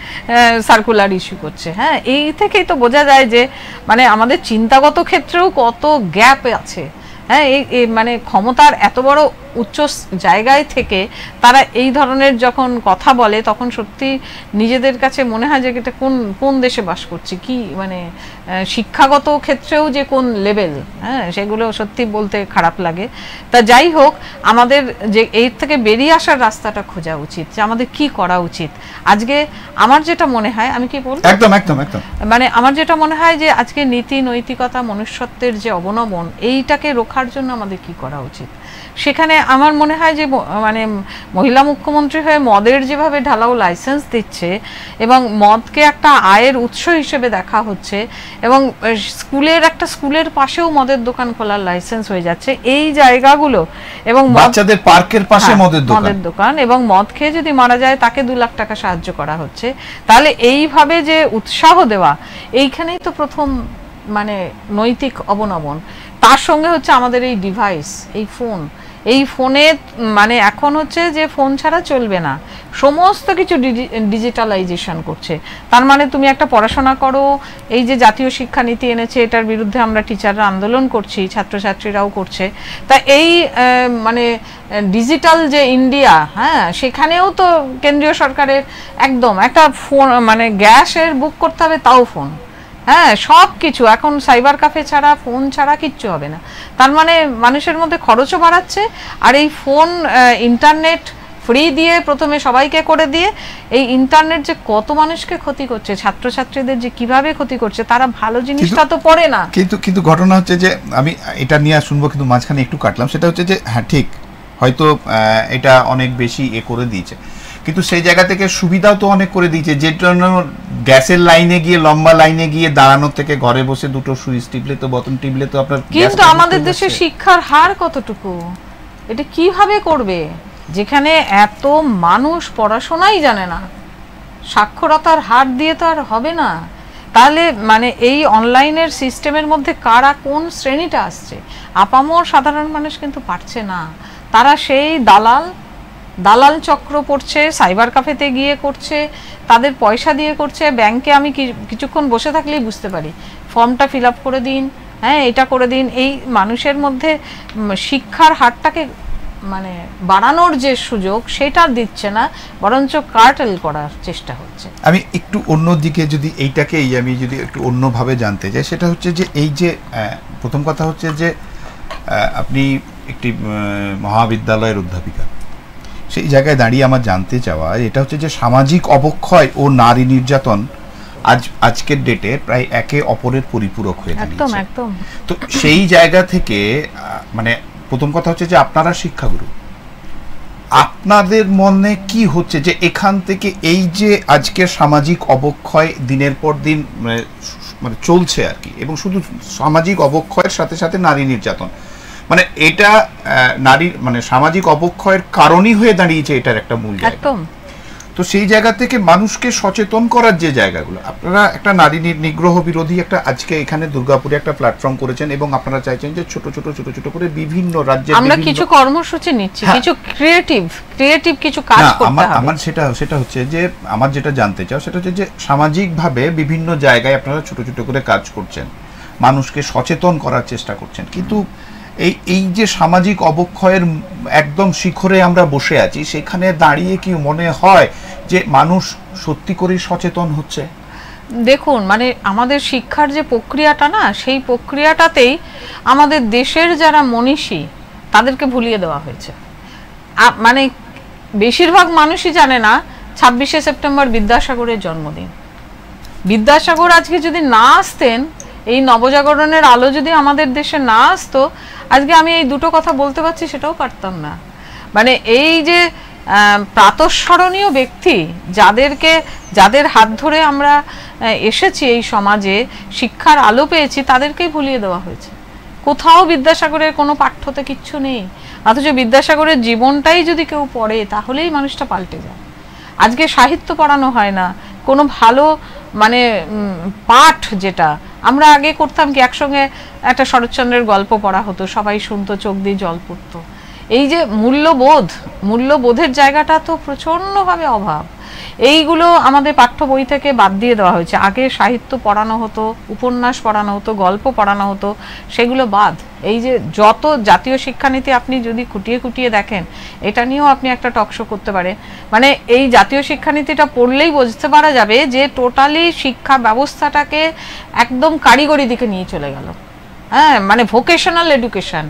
সার্কুলার ইস্যু করছে। হ্যাঁ এই থেকেই তো বোঝা যায় যে মানে আমাদের চিন্তাগত ক্ষেত্রেও কত গ্যাপ আছে। হ্যাঁ এই মানে ক্ষমতার এত বড় উচ্চ জায়গায় থেকে তারা এই ধরনের যখন কথা বলে, তখন সত্যি নিজেদের কাছে মনে হয় যে এটা কোন দেশে বাস করছি, কি মানে শিক্ষাগত ক্ষেত্রেও যে কোন লেভেল, হ্যাঁ সেগুলো সত্যি বলতে খারাপ লাগে। তা যাই হোক, আমাদের যে এই থেকে বেরিয়ে আসার রাস্তাটা খোঁজা উচিত, যে আমাদের কি করা উচিত। আজকে আমার যেটা মনে হয়, আমি কি বলবো, একদম একদম একদম মানে আমার যেটা মনে হয় যে আজকে নীতি নৈতিকতা মনুষ্যত্বের যে অবনমন, এইটাকে রোখার জন্য আমাদের কি করা উচিত। সেখানে আমার মনে হয় যে মানে মহিলা মুখ্যমন্ত্রী হয়ে মদের যেভাবে ঢালাও লাইসেন্স দিচ্ছে এবং মদকে একটা আয়ের উৎস হিসেবে দেখা হচ্ছে, এবং স্কুলের পাশেও মদের দোকান খোলার লাইসেন্স হয়ে যাচ্ছে, এই জায়গাগুলো, এবং বাচ্চাদের পার্কের পাশে মদের দোকান, এবং মদ খেয়ে যদি মারা যায় তাকে 2 লাখ টাকা সাহায্য করা হচ্ছে। তাহলে এইভাবে যে উৎসাহ দেওয়া, এইখানেই তো প্রথম মানে নৈতিক অবনমন। তার সঙ্গে হচ্ছে আমাদের এই ডিভাইস, এই ফোনে মানে এখন হচ্ছে যে ফোন ছাড়া চলবে না, সমস্ত কিছু ডিজিটালাইজেশন করছে। তার মানে তুমি একটা পড়াশোনা করো, এই যে জাতীয় শিক্ষানীতি এনেছে এটার বিরুদ্ধে আমরা টিচাররা আন্দোলন করছি, ছাত্রছাত্রীরাও করছে। তা এই মানে ডিজিটাল যে ইন্ডিয়া, হ্যাঁ সেখানেও তো কেন্দ্রীয় সরকারের একদম একটা ফোন, মানে গ্যাসের বুক করতে হবে তাও ফোন, হ্যাঁ সব কিছু এখন সাইবার ক্যাফে ছাড়া, ফোন ছাড়া কিচ্ছু হবে না। তার মানে মানুষের মধ্যে খরচও বাড়াচ্ছে, আর এই ফোন ইন্টারনেট ফ্রি দিয়ে প্রথমে সবাইকে করে দিয়ে এই ইন্টারনেট যে কত মানুষকে ক্ষতি করছে, ছাত্রছাত্রীদের যে কিভাবে ক্ষতি করছে, তারা ভালো জিনিসটা তো পড়ে না। কিন্তু ঘটনা হচ্ছে যে আমি এটা নিয়ে শুনবো, কিন্তু মাঝখানে একটু কাটলাম। সেটা হচ্ছে যে হ্যাঁ ঠিক, হয়তো এটা অনেক বেশি করে দিয়েছে, কিন্তু সেই জায়গা থেকে সুবিধাও তো অনেক করে দিয়েছে, যে জন্য গ্যাসের লাইনে গিয়ে, লম্বা লাইনে গিয়ে দাঁড়ানোর থেকে ঘরে বসে দুটো সুইচ টিপলে তো, বটন টিপলে তো আপনার। কিন্তু আমাদের দেশে শিক্ষার হার কতটুকু, এটা কিভাবে করবে যেখানে এত মানুষ পড়াশোনাই জানে না? সাক্ষরতার হার দিয়ে তো আর হবে না। তাহলে মানে এই অনলাইনের সিস্টেমের মধ্যে কারা কোন শ্রেণীটা আসছে? আপামর সাধারণ মানুষ কিন্তু পারছে না। তারা সেই দালাল চক্র পড়ছে, সাইবার ক্যাফেতে গিয়ে করছে, তাদের পয়সা দিয়ে করছে। ব্যাংকে আমি কিছুক্ষণ বসে থাকলেই বুঝতে পারি, ফর্মটা ফিল আপ করে দিন, হ্যাঁ এটা করে দিন। এই মানুষের মধ্যে শিক্ষার হারটাকে মানে বাড়ানোর যে সুযোগ, সেটা দিচ্ছে না, বরঞ্চ কার্টেল করার চেষ্টা হচ্ছে। আমি একটু অন্যদিকে যদি এইটাকেই আমি যদি একটু অন্যভাবে জানতে চাই, সেটা হচ্ছে যে এই যে প্রথম কথা হচ্ছে যে আপনি একটি মহাবিদ্যালয়ের অধ্যাপিকা, সেই জায়গায় দাঁড়িয়ে আমার জানতে চাওয়া এটা হচ্ছে যে সামাজিক অবক্ষয় ও নারী নির্যাতন আজকের ডেটে প্রায় একে অপরের পরিপূরক হয়ে দাঁড়িয়েছে। একদম। তো সেই জায়গা থেকে মানে প্রথম কথা হচ্ছে যে আপনারা শিক্ষাগুরু, আপনাদের মনে কি হচ্ছে যে এখান থেকে এই যে আজকে সামাজিক অবক্ষয় দিনের পর দিন মানে চলছে আর কি, এবং শুধু সামাজিক অবক্ষয়ের সাথে সাথে নারী নির্যাতন, মানে এটা নারী মানে সামাজিক অবক্ষয়ের কারণই হয়ে দাঁড়িয়েছে, এটার একটা মূল জায়গা। তো সেই জায়গা থেকে মানুষকে সচেতন করার যে জায়গাগুলো, আপনারা একটা নারী নিগ্রহ বিরোধী একটা আজকে এখানে দুর্গাপুরে একটা প্ল্যাটফর্ম করেছেন, এবং আপনারা চাইছেন যে ছোট ছোট করে বিভিন্ন রাজ্যে আমরা কিছু কর্মসূচি নিচ্ছি, কিছু ক্রিয়েটিভ কিছু কাজ করতে হবে। আমার সেটা হচ্ছে যে আমার যেটা জানতে চাও সেটা হচ্ছে যে সামাজিকভাবে বিভিন্ন জায়গায় আপনারা ছোট ছোট করে কাজ করছেন, মানুষকে সচেতন করার চেষ্টা করছেন, কিন্তু এই যে সামাজিক অবক্ষয়ের একদম শিখরে আমরা বসে আছি, সেখানে দাঁড়িয়ে কি মনে হয় যে মানুষ সত্যি করেই সচেতন হচ্ছে? দেখুন, মানে আমাদের শিক্ষার যে প্রক্রিয়াটা না, সেই প্রক্রিয়াটাতেই আমাদের দেশের যারা মনীষী তাদেরকে ভুলিয়ে দেওয়া হয়েছে। মানে বেশিরভাগ মানুষই জানে না 26শে সেপ্টেম্বর বিদ্যাসাগরের জন্মদিন। বিদ্যাসাগর আজকে যদি না আসতেন, এই নবজাগরণের আলো যদি আমাদের দেশে না আসতো, আজকে আমি এই দুটো কথা বলতে পারছি সেটাও পারতাম না। মানে এই যে প্রাতঃস্মরণীয় ব্যক্তি যাদের হাত ধরে আমরা এসেছি এই সমাজে, শিক্ষার আলো পেয়েছি, তাদেরকেই ভুলিয়ে দেওয়া হয়েছে। কোথাও বিদ্যাসাগরের কোনো পাঠ্যতে কিচ্ছু নেই, অথচ বিদ্যাসাগরের জীবনটাই যদি কেউ পড়ে তাহলেই মানুষটা পাল্টে যায়। আজকে সাহিত্য পড়ানো হয় না, কোনো ভালো মানে পাঠ যেটা আমরা আগে করতাম কি, একসঙ্গে একটা শরৎচন্দ্রের গল্প পড়া হতো, সবাই শুনতো, চোখ দিয়ে জল পড়তো। এই যে মূল্যবোধের জায়গাটা তো প্রচণ্ডভাবে অভাব। এইগুলো আমাদের পাঠ্য বই থেকে বাদ দিয়ে দেওয়া হয়েছে। আগে সাহিত্য পড়ানো হতো, উপন্যাস পড়ানো হতো, গল্প পড়ানো হতো, সেগুলো বাদ। এই যে যত জাতীয় শিক্ষানীতি আপনি যদি খুঁটিয়ে খুঁটিয়ে দেখেন, এটা নিয়েও আপনি একটা টকশো করতে পারেন। মানে এই জাতীয় শিক্ষানীতিটা পড়লেই বুঝতে পারা যাবে যে টোটালি শিক্ষা ব্যবস্থাটাকে একদম কারিগরি দিকে নিয়ে চলে গেল। হ্যাঁ, মানে ভোকেশনাল এডুকেশন।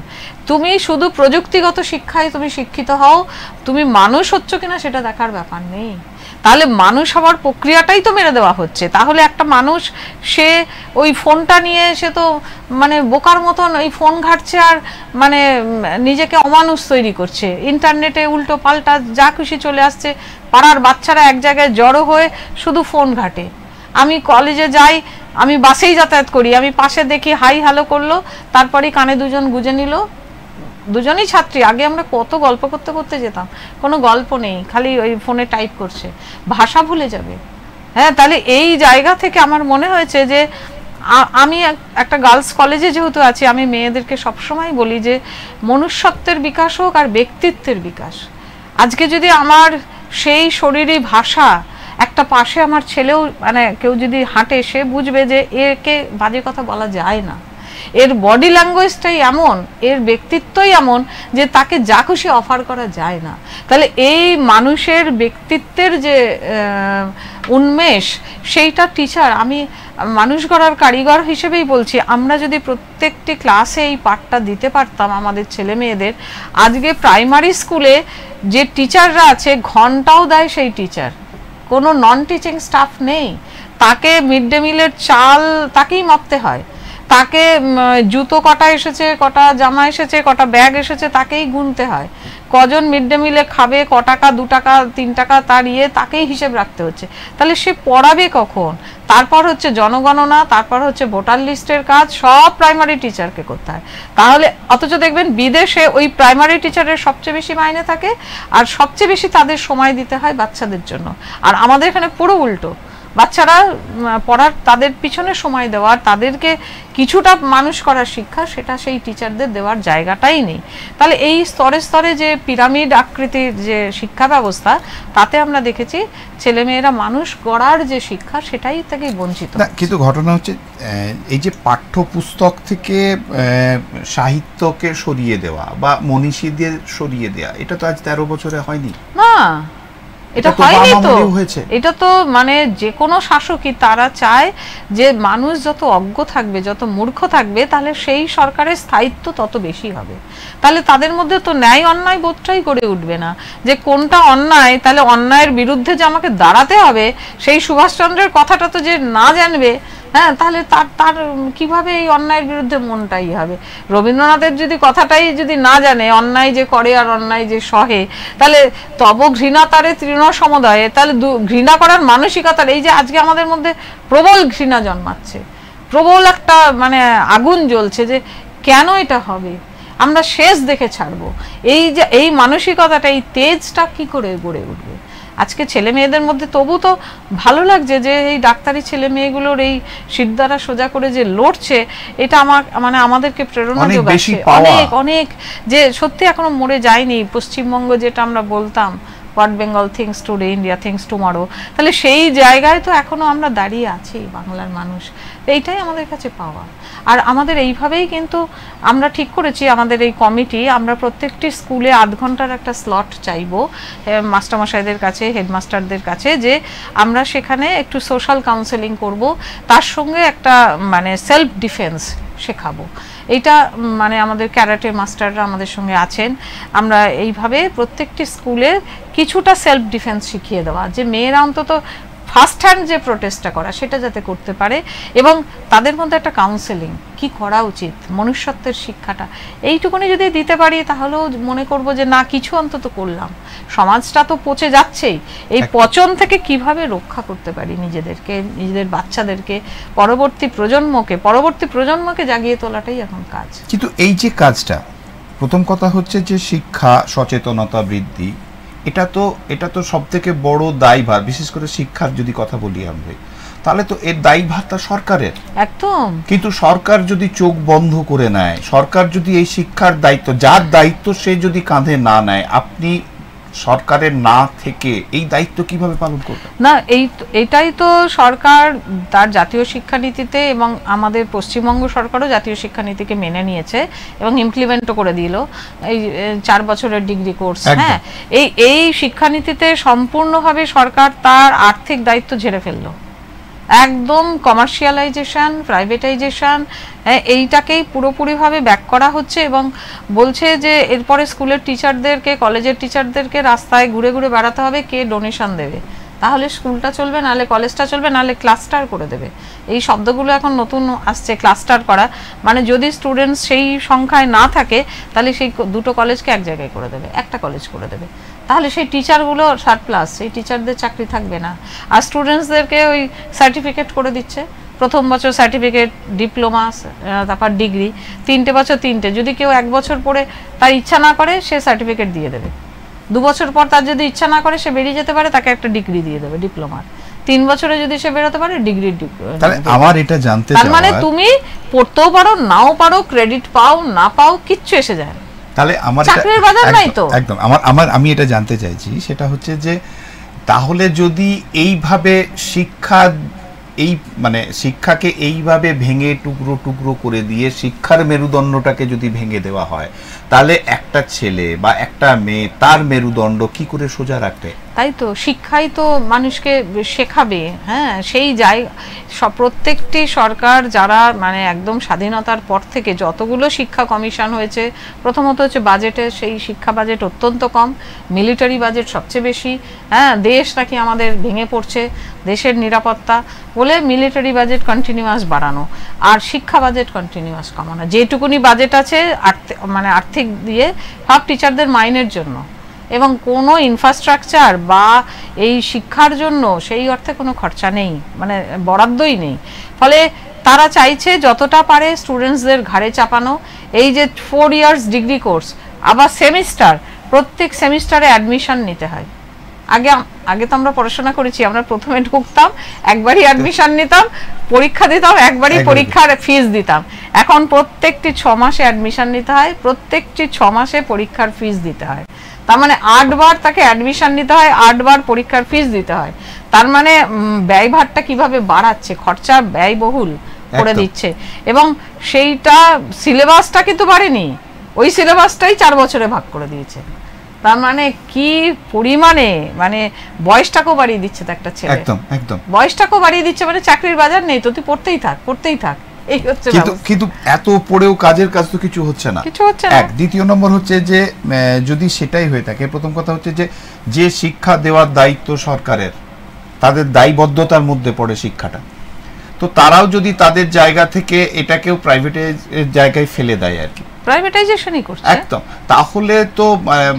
তুমি শুধু প্রযুক্তিগত শিক্ষায় তুমি শিক্ষিত হও, তুমি মানুষ হচ্ছ কিনা সেটা দেখার ব্যাপার নেই। তাহলে মানুষ হওয়ার প্রক্রিয়াটাই তো মেরে দেওয়া হচ্ছে। তাহলে একটা মানুষ সে ওই ফোনটা নিয়ে সে তো মানে বোকার মতন ওই ফোন ঘাটছে, আর মানে নিজেকে অমানুষ তৈরি করছে। ইন্টারনেটে উল্টো পাল্টা যা খুশি চলে আসছে, পাড়ার বাচ্চারা এক জায়গায় জড়ো হয়ে শুধু ফোন ঘাটে। আমি কলেজে যাই, আমি বাসেই যাতায়াত করি, আমি পাশে দেখি হাই হ্যালো করলো, তারপরে কানে দুজন গুজে নিল, দুজনেই ছাত্রী। আগে আমরা কত গল্প করতে করতে যেতাম, কোনো গল্প নেই, খালি ওই ফোনে টাইপ করছে, ভাষা ভুলে যাবে। হ্যাঁ, তাহলে এই জায়গা থেকে আমার মনে হয়েছে যে আমি একটা গার্লস কলেজে যেহেতু আছি, আমি মেয়েদেরকে সবসময় বলি যে মনুষ্যত্বের বিকাশ হোক আর ব্যক্তিত্বের বিকাশ। আজকে যদি আমার সেই শরীরী ভাষা একটা পাশে আমার ছেলেও মানে কেউ যদি হাঁটে, সে বুঝবে যে একে বাজে কথা বলা যায় না, এর বডি ল্যাঙ্গুয়েজটাই এমন, এর ব্যক্তিত্বই এমন যে তাকে যা খুশি অফার করা যায় না। তাহলে এই মানুষের ব্যক্তিত্বের যে উন্মেষ, সেইটা টিচার, আমি মানুষ গড়ার কারিগর হিসেবেই বলছি, আমরা যদি প্রত্যেকটি ক্লাসে এই পাঠটা দিতে পারতাম আমাদের ছেলে মেয়েদের। আজকে প্রাইমারি স্কুলে যে টিচাররা আছে, ঘন্টাও দেয় সেই টিচার, কোনো নন টিচিং স্টাফ নেই। তাকে মিড ডে মিলের চাল তাকেই মাপতে হয়, তাকে জুতো কটা এসেছে, কটা জামা এসেছে, কটা ব্যাগ এসেছে, তাকেই গুনতে হয়। কজন মিড ডে মিলে খাবে, ক টাকা, 2 টাকা, 3 টাকা, তার তাকেই হিসেব রাখতে হচ্ছে। তাহলে সে পড়াবে কখন? তারপর হচ্ছে জনগণনা, তারপর হচ্ছে ভোটার লিস্টের কাজ, সব প্রাইমারি টিচারকে করতে হয়। তাহলে অথচ দেখবেন বিদেশে ওই প্রাইমারি টিচারের সবচেয়ে বেশি মাইনে থাকে, আর সবচেয়ে বেশি তাদের সময় দিতে হয় বাচ্চাদের জন্য। আর আমাদের এখানে পুরো উল্টো, বাচ্চারা পড়ার তাদের পিছনে সময় দেওয়া, তাদেরকে কিছুটা মানুষ করার শিক্ষা, সেটা সেই টিচারদের দেওয়ার জায়গাটাই নেই। তাহলে এই স্তরে স্তরে যে পিরামিড আকৃতির যে শিক্ষা ব্যবস্থা, তাতে আমরা দেখেছি ছেলেমেয়েরা মানুষ গড়ার যে শিক্ষা, সেটাই থেকে বঞ্চিত। কিন্তু ঘটনা হচ্ছে এই যে পাঠ্যপুস্তক থেকে সাহিত্যকে সরিয়ে দেওয়া বা মনীষীদের সরিয়ে দেওয়া, এটা তো আজ 13 বছরে হয়নি না, এটা হয়নি তো। এটা তো মানে যে কোনো শাসকই তারা চায় যে মানুষ যত অজ্ঞ থাকবে, যত মূর্খ থাকবে, তাহলে সেই সরকারের স্থায়িত্ব তত বেশি হবে। তাহলে তাদের মধ্যে তো ন্যায় অন্যায় বোধটাই গড়ে উঠবে না, যে কোনটা অন্যায়, তাহলে অন্যায়ের বিরুদ্ধে যে আমাকে দাঁড়াতে হবে, সেই সুভাষচন্দ্রের কথাটা তো যে না জানবে, হ্যাঁ, তাহলে তার কিভাবে এই অন্যায়ের বিরুদ্ধে মনটাই হবে। রবীন্দ্রনাথের যদি কথাটাই যদি না জানে, অন্যায় যে করে আর অন্যায় যে সহে, তাহলে তব ঘৃণা তারে তৃণ সমুদয়ে, তাহলে ঘৃণা করার মানসিকতার, এই যে আজকে আমাদের মধ্যে প্রবল ঘৃণা জন্মাচ্ছে, প্রবল একটা মানে আগুন জ্বলছে যে কেন এটা হবে, আমরা শেষ দেখে ছাড়বো, এই যে এই মানসিকতাটা, এই তেজটা কি করে গড়ে উঠবে আজকে ছেলে মেয়েদের মধ্যে? তবু তো ভালো লাগছে যে এই ডাক্তারি ছেলে মেয়েগুলোর এই সিদ্ধারা সোজা করে যে লড়ছে, এটা আমার মানে আমাদেরকে প্রেরণা যোগাচ্ছে অনেক অনেক, যে সত্যি এখনো মরে যায়নি। পশ্চিমবঙ্গ যেটা আমরা বলতাম what Bengal things today, India things tomorrow. তাহলে সেই জায়গায় তো এখনো আমরা দাঁড়িয়ে আছি বাংলার মানুষ, এইটাই আমাদের কাছে পাওয়া। আর আমাদের এইভাবেই কিন্তু আমরা ঠিক করেছি, আমাদের এই কমিটি, আমরা প্রত্যেকটি স্কুলে 8 ঘন্টার একটা স্লট চাইবো মাস্টারমশাইদের কাছে, হেডমাস্টারদের কাছে, যে আমরা সেখানে একটু সোশ্যাল কাউন্সেলিং করব, তার সঙ্গে একটা মানে সেলফ ডিফেন্স শেখাবো। এইটা মানে আমাদের ক্যারাটে মাস্টাররা আমাদের সঙ্গে আছেন, আমরা এইভাবে প্রত্যেকটি স্কুলে কিছুটা সেলফ ডিফেন্স শিখিয়ে দেওয়া, যে মেয়েরা অন্তত ফার্স্ট হ্যান্ড যে প্রোটেস্টটা করা সেটা যাতে করতে পারে, এবং তাদের মধ্যে একটা কাউন্সেলিং কি করা উচিত, মনুষ্যত্বের শিক্ষাটা এইটুকুনি যদি দিতে পারি, তাহলেও মনে করব যে না, কিছু অন্তত করলাম। সমাজটা তো পচে যাচ্ছেই, এই পচন থেকে কিভাবে রক্ষা করতে পারি নিজেদেরকে, নিজেদের বাচ্চাদেরকে, পরবর্তী প্রজন্মকে জাগিয়ে তোলাটাই এখন কাজ। কিন্তু এই যে কাজটা, প্রথম কথা হচ্ছে যে শিক্ষা সচেতনতা বৃদ্ধি, এটা তো সব থেকে বড় দায়ভার। বিশেষ করে শিক্ষার যদি কথা বলি আমরা, তাহলে তো এর দায়ভারটা সরকারের একদম। কিন্তু সরকার যদি চোখ বন্ধ করে নেয়, সরকার যদি এই শিক্ষার দায়িত্ব, যার দায়িত্ব সে যদি কাঁধে না নেয়, আপনি সরকারের না থেকে এই দায়িত্ব কিভাবে পালন করবেন? না, এটাই তো সরকার তার জাতীয় শিক্ষানীতিতে, এবং আমাদের পশ্চিমবঙ্গ সরকারও জাতীয় শিক্ষানীতিকে মেনে নিয়েছে এবং ইমপ্লিমেন্টও করে দিল, এই 4 বছরের ডিগ্রি কোর্স। হ্যাঁ, এই শিক্ষানীতিতে সম্পূর্ণভাবে সরকার তার আর্থিক দায়িত্ব ঝেড়ে ফেললো, একদম কমার্শিয়ালাইজেশন, প্রাইভেটাইজেশন, এইটাকেই পুরোপুরিভাবে ব্যাক করা হচ্ছে, এবং বলছে যে এরপরে স্কুলের টিচারদেরকে, কলেজের টিচারদেরকে রাস্তায় ঘুরে ঘুরে বেড়াতে হবে, কে ডোনেশন দেবে, তাহলে স্কুলটা চলবে, নাহলে কলেজটা চলবে, নাহলে ক্লাস্টার করে দেবে। এই শব্দগুলো এখন নতুন আসছে, ক্লাস্টার করা, মানে যদি স্টুডেন্টস সেই সংখ্যায় না থাকে, তাহলে সেই 2টো কলেজকে এক জায়গায় করে দেবে, একটা কলেজ করে দেবে, তাহলে সেই টিচারগুলো সারপ্লাস, সেই টিচারদের চাকরি থাকবে না। আর স্টুডেন্টসদেরকে ওই সার্টিফিকেট করে দিচ্ছে, প্রথম বছর সার্টিফিকেট, ডিপ্লোমা, তারপর ডিগ্রি, 3টে বছর 3টে। যদি কেউ 1 বছর পরে তার ইচ্ছা না করে, সে সার্টিফিকেট দিয়ে দেবে। 2 বছর পর তার যদি ইচ্ছা না করে, সে বেরিয়ে যেতে পারে, তাকে একটা ডিগ্রি দিয়ে দেবে ডিপ্লোমার। 3 বছরে যদি সে বেরোতে পারে, ডিগ্রি। আমার এটা জানতে চাই, তার মানে তুমি পড়তেও পারো, নাও পারো, ক্রেডিট পাও না পাও, কিচ্ছু এসে যায় না। তাহলে আমার চাকরির বাজার নাই তো। একদম। আমি এটা জানতে চাইছি, সেটা হচ্ছে যে তাহলে যদি এইভাবে শিক্ষাকে এইভাবে ভেঙে টুকরো টুকরো করে দিয়ে শিক্ষার মেরুদণ্ডটাকে যদি ভেঙে দেওয়া হয়, তাহলে একটা ছেলে বা একটা মেয়ে তার মেরুদণ্ড কি করে সোজা রাখবে? তাই তো, শিক্ষাই তো মানুষকে শেখাবে। হ্যাঁ, সেই প্রত্যেকটি সরকার যারা মানে একদম স্বাধীনতার পর থেকে যতগুলো শিক্ষা কমিশন হয়েছে, প্রথমত হচ্ছে বাজেটে, সেই শিক্ষা বাজেট অত্যন্ত কম, মিলিটারি বাজেট সবচেয়ে বেশি। হ্যাঁ, দেশ নাকি আমাদের ভেঙে পড়ছে, দেশের নিরাপত্তা বলে মিলিটারি বাজেট কন্টিনিউয়াস বাড়ানো, আর শিক্ষা বাজেট কন্টিনিউয়াস কমানো। যেটুকুনি বাজেট আছে মানে আর্থিক দিয়ে সব টিচারদের মাইনের জন্য, এবং কোনো ইনফ্রাস্ট্রাকচার বা এই শিক্ষার জন্য সেই অর্থে কোনো খরচা নেই, মানে বরাদ্দই নেই। ফলে তারা চাইছে যতটা পারে স্টুডেন্টসদের ঘাড়ে চাপানো। এই যে 4 ইয়ার্স ডিগ্রি কোর্স, আবার সেমিস্টার, প্রত্যেক সেমিস্টারে অ্যাডমিশন নিতে হয়। আগে তো আমরা পড়াশোনা করেছি, আমরা প্রথমে ঢুকতাম, একবারই অ্যাডমিশন নিতাম, পরীক্ষা দিতাম, একবারই পরীক্ষার ফিস দিতাম। এখন প্রত্যেকটি 6 মাসে অ্যাডমিশন নিতে হয়, প্রত্যেকটি 6 মাসে পরীক্ষার ফিস দিতে হয়। তার মানে 8 বার তাকে অ্যাডমিশন নিতে হয়, 8 বার পরীক্ষার ফিস দিতে হয়। তার মানে ব্যয়ভারটা কিভাবে বাড়াচ্ছে, খরচা ব্যয়বহুল করে দিচ্ছে। এবং সেইটা সিলেবাসটা কিন্তু বাড়েনি, ওই সিলেবাসটাই 4 বছরে ভাগ করে দিয়েছে। তার মানে কি পরিমাণে, মানে বয়সটাকেও বাড়িয়ে দিচ্ছে তো একটা ছেলে, একদম একদম বয়সটাকেও বাড়িয়ে দিচ্ছে, মানে চাকরির বাজার নেই তো, তুই পড়তেই থাক। এই হচ্ছে কিন্তু এত পড়েও কাজের কাজ তো কিছু হচ্ছে না। এক, দ্বিতীয় নম্বর হচ্ছে যে যদি সেটাই হয়ে থাকে, প্রথম কথা হচ্ছে যে শিক্ষা দেওয়ার দায়িত্ব সরকারের, তাদের দায়বদ্ধতার মধ্যে পড়ে শিক্ষাটা, তো তারাও যদি তাদের জায়গা থেকে এটাকেও প্রাইভেটের জায়গায় ফেলে দেয় আর কি, প্রাইভেটাইজেশনই করছে একদম, তাহলে তো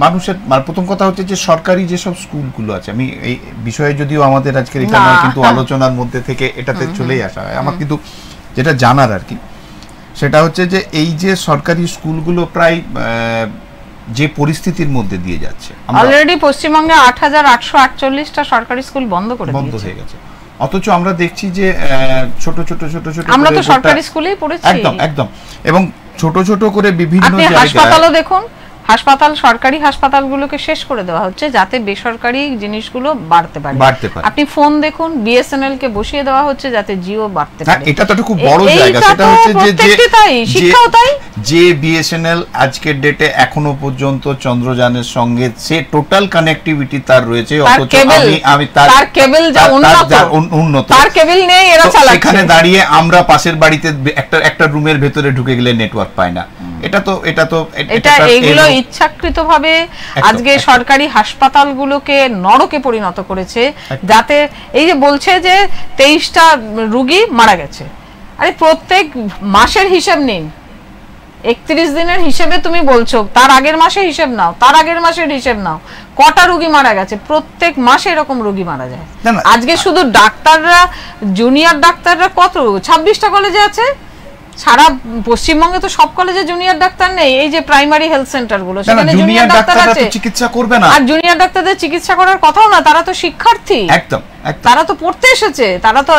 মানুষের প্রথম কথা হচ্ছে যে সরকারি যেসব স্কুলগুলো আছে, আমি এই বিষয়ে যদিও আমাদের আজকের এখানে কিন্তু আলোচনার মধ্যে থেকে এটাতে চলেই আসা হয়, আমার কিন্তু যেটা জানার আর কি, সেটা হচ্ছে যে এই যে সরকারি স্কুলগুলো প্রায় যে পরিস্থিতির মধ্যে দিয়ে যাচ্ছে, অলরেডি পশ্চিমবঙ্গে 8848টা সরকারি স্কুল বন্ধ হয়ে গেছে, অথচ আমরা দেখছি যে ছোট ছোট আমরা তো সরকারি স্কুলেই পড়েছি, একদম, এবং ছোট ছোট করে বিভিন্ন জায়গায়, হাসপাতালও দেখুন, হাসপাতাল, সরকারি হাসপাতালগুলোকে শেষ করে দেওয়া হচ্ছে যাতে বেসরকারি জিনিসগুলো বাড়তে পারে। আপনি ফোন দেখুন, বিএসএনএল কে বসিয়ে দেওয়া হচ্ছে যাতে জিও বাড়তে পারে। এটা তো একটা খুব বড় জায়গা, সেটা হচ্ছে শিক্ষাও তাই, যে বিএসএনএল আজকের ডেটে এখনো পর্যন্ত চন্দ্রযানের সঙ্গে সে টোটাল কানেক্টিভিটি তার রয়েছে, অথচ আমি তার কেবল যা উন্নত, তার কেবল নেই, এরা চালাচ্ছে। এখানে দাঁড়িয়ে আমরা পাশের বাড়িতে একটা রুমের ভেতরে ঢুকে গেলে নেটওয়ার্ক পায় না। এটা এগুলো ইচ্ছাকৃতভাবে আজকে সরকারি হাসপাতালগুলোকে নরকে পরিণত করেছে, যাতে এই যে বলছে যে 23টা রোগী মারা গেছে। আরে প্রত্যেক মাসের হিসাব নিন, 31 দিনের হিসেবে তুমি বলছো, তার আগের মাসে হিসেব নাও, তার আগের মাসের হিসেব নাও, কটা রোগী মারা গেছে। প্রত্যেক মাসে এরকম রোগী মারা যায়। আজকে শুধু ডাক্তাররা, জুনিয়র ডাক্তাররা কত, 26টা কলেজে আছে। সারা পশ্চিমবঙ্গে তো সব কলেজে জুনিয়র ডাক্তার নেই। এই যে প্রাইমারি হেলথ সেন্টার গুলো, সেখানে জুনিয়র ডাক্তার আছে, চিকিৎসা করবে না। আর জুনিয়র ডাক্তারদের চিকিৎসা করার কথাও না, তারা তো শিক্ষার্থী, একদম তারা তো পড়তে এসেছে, তারা তো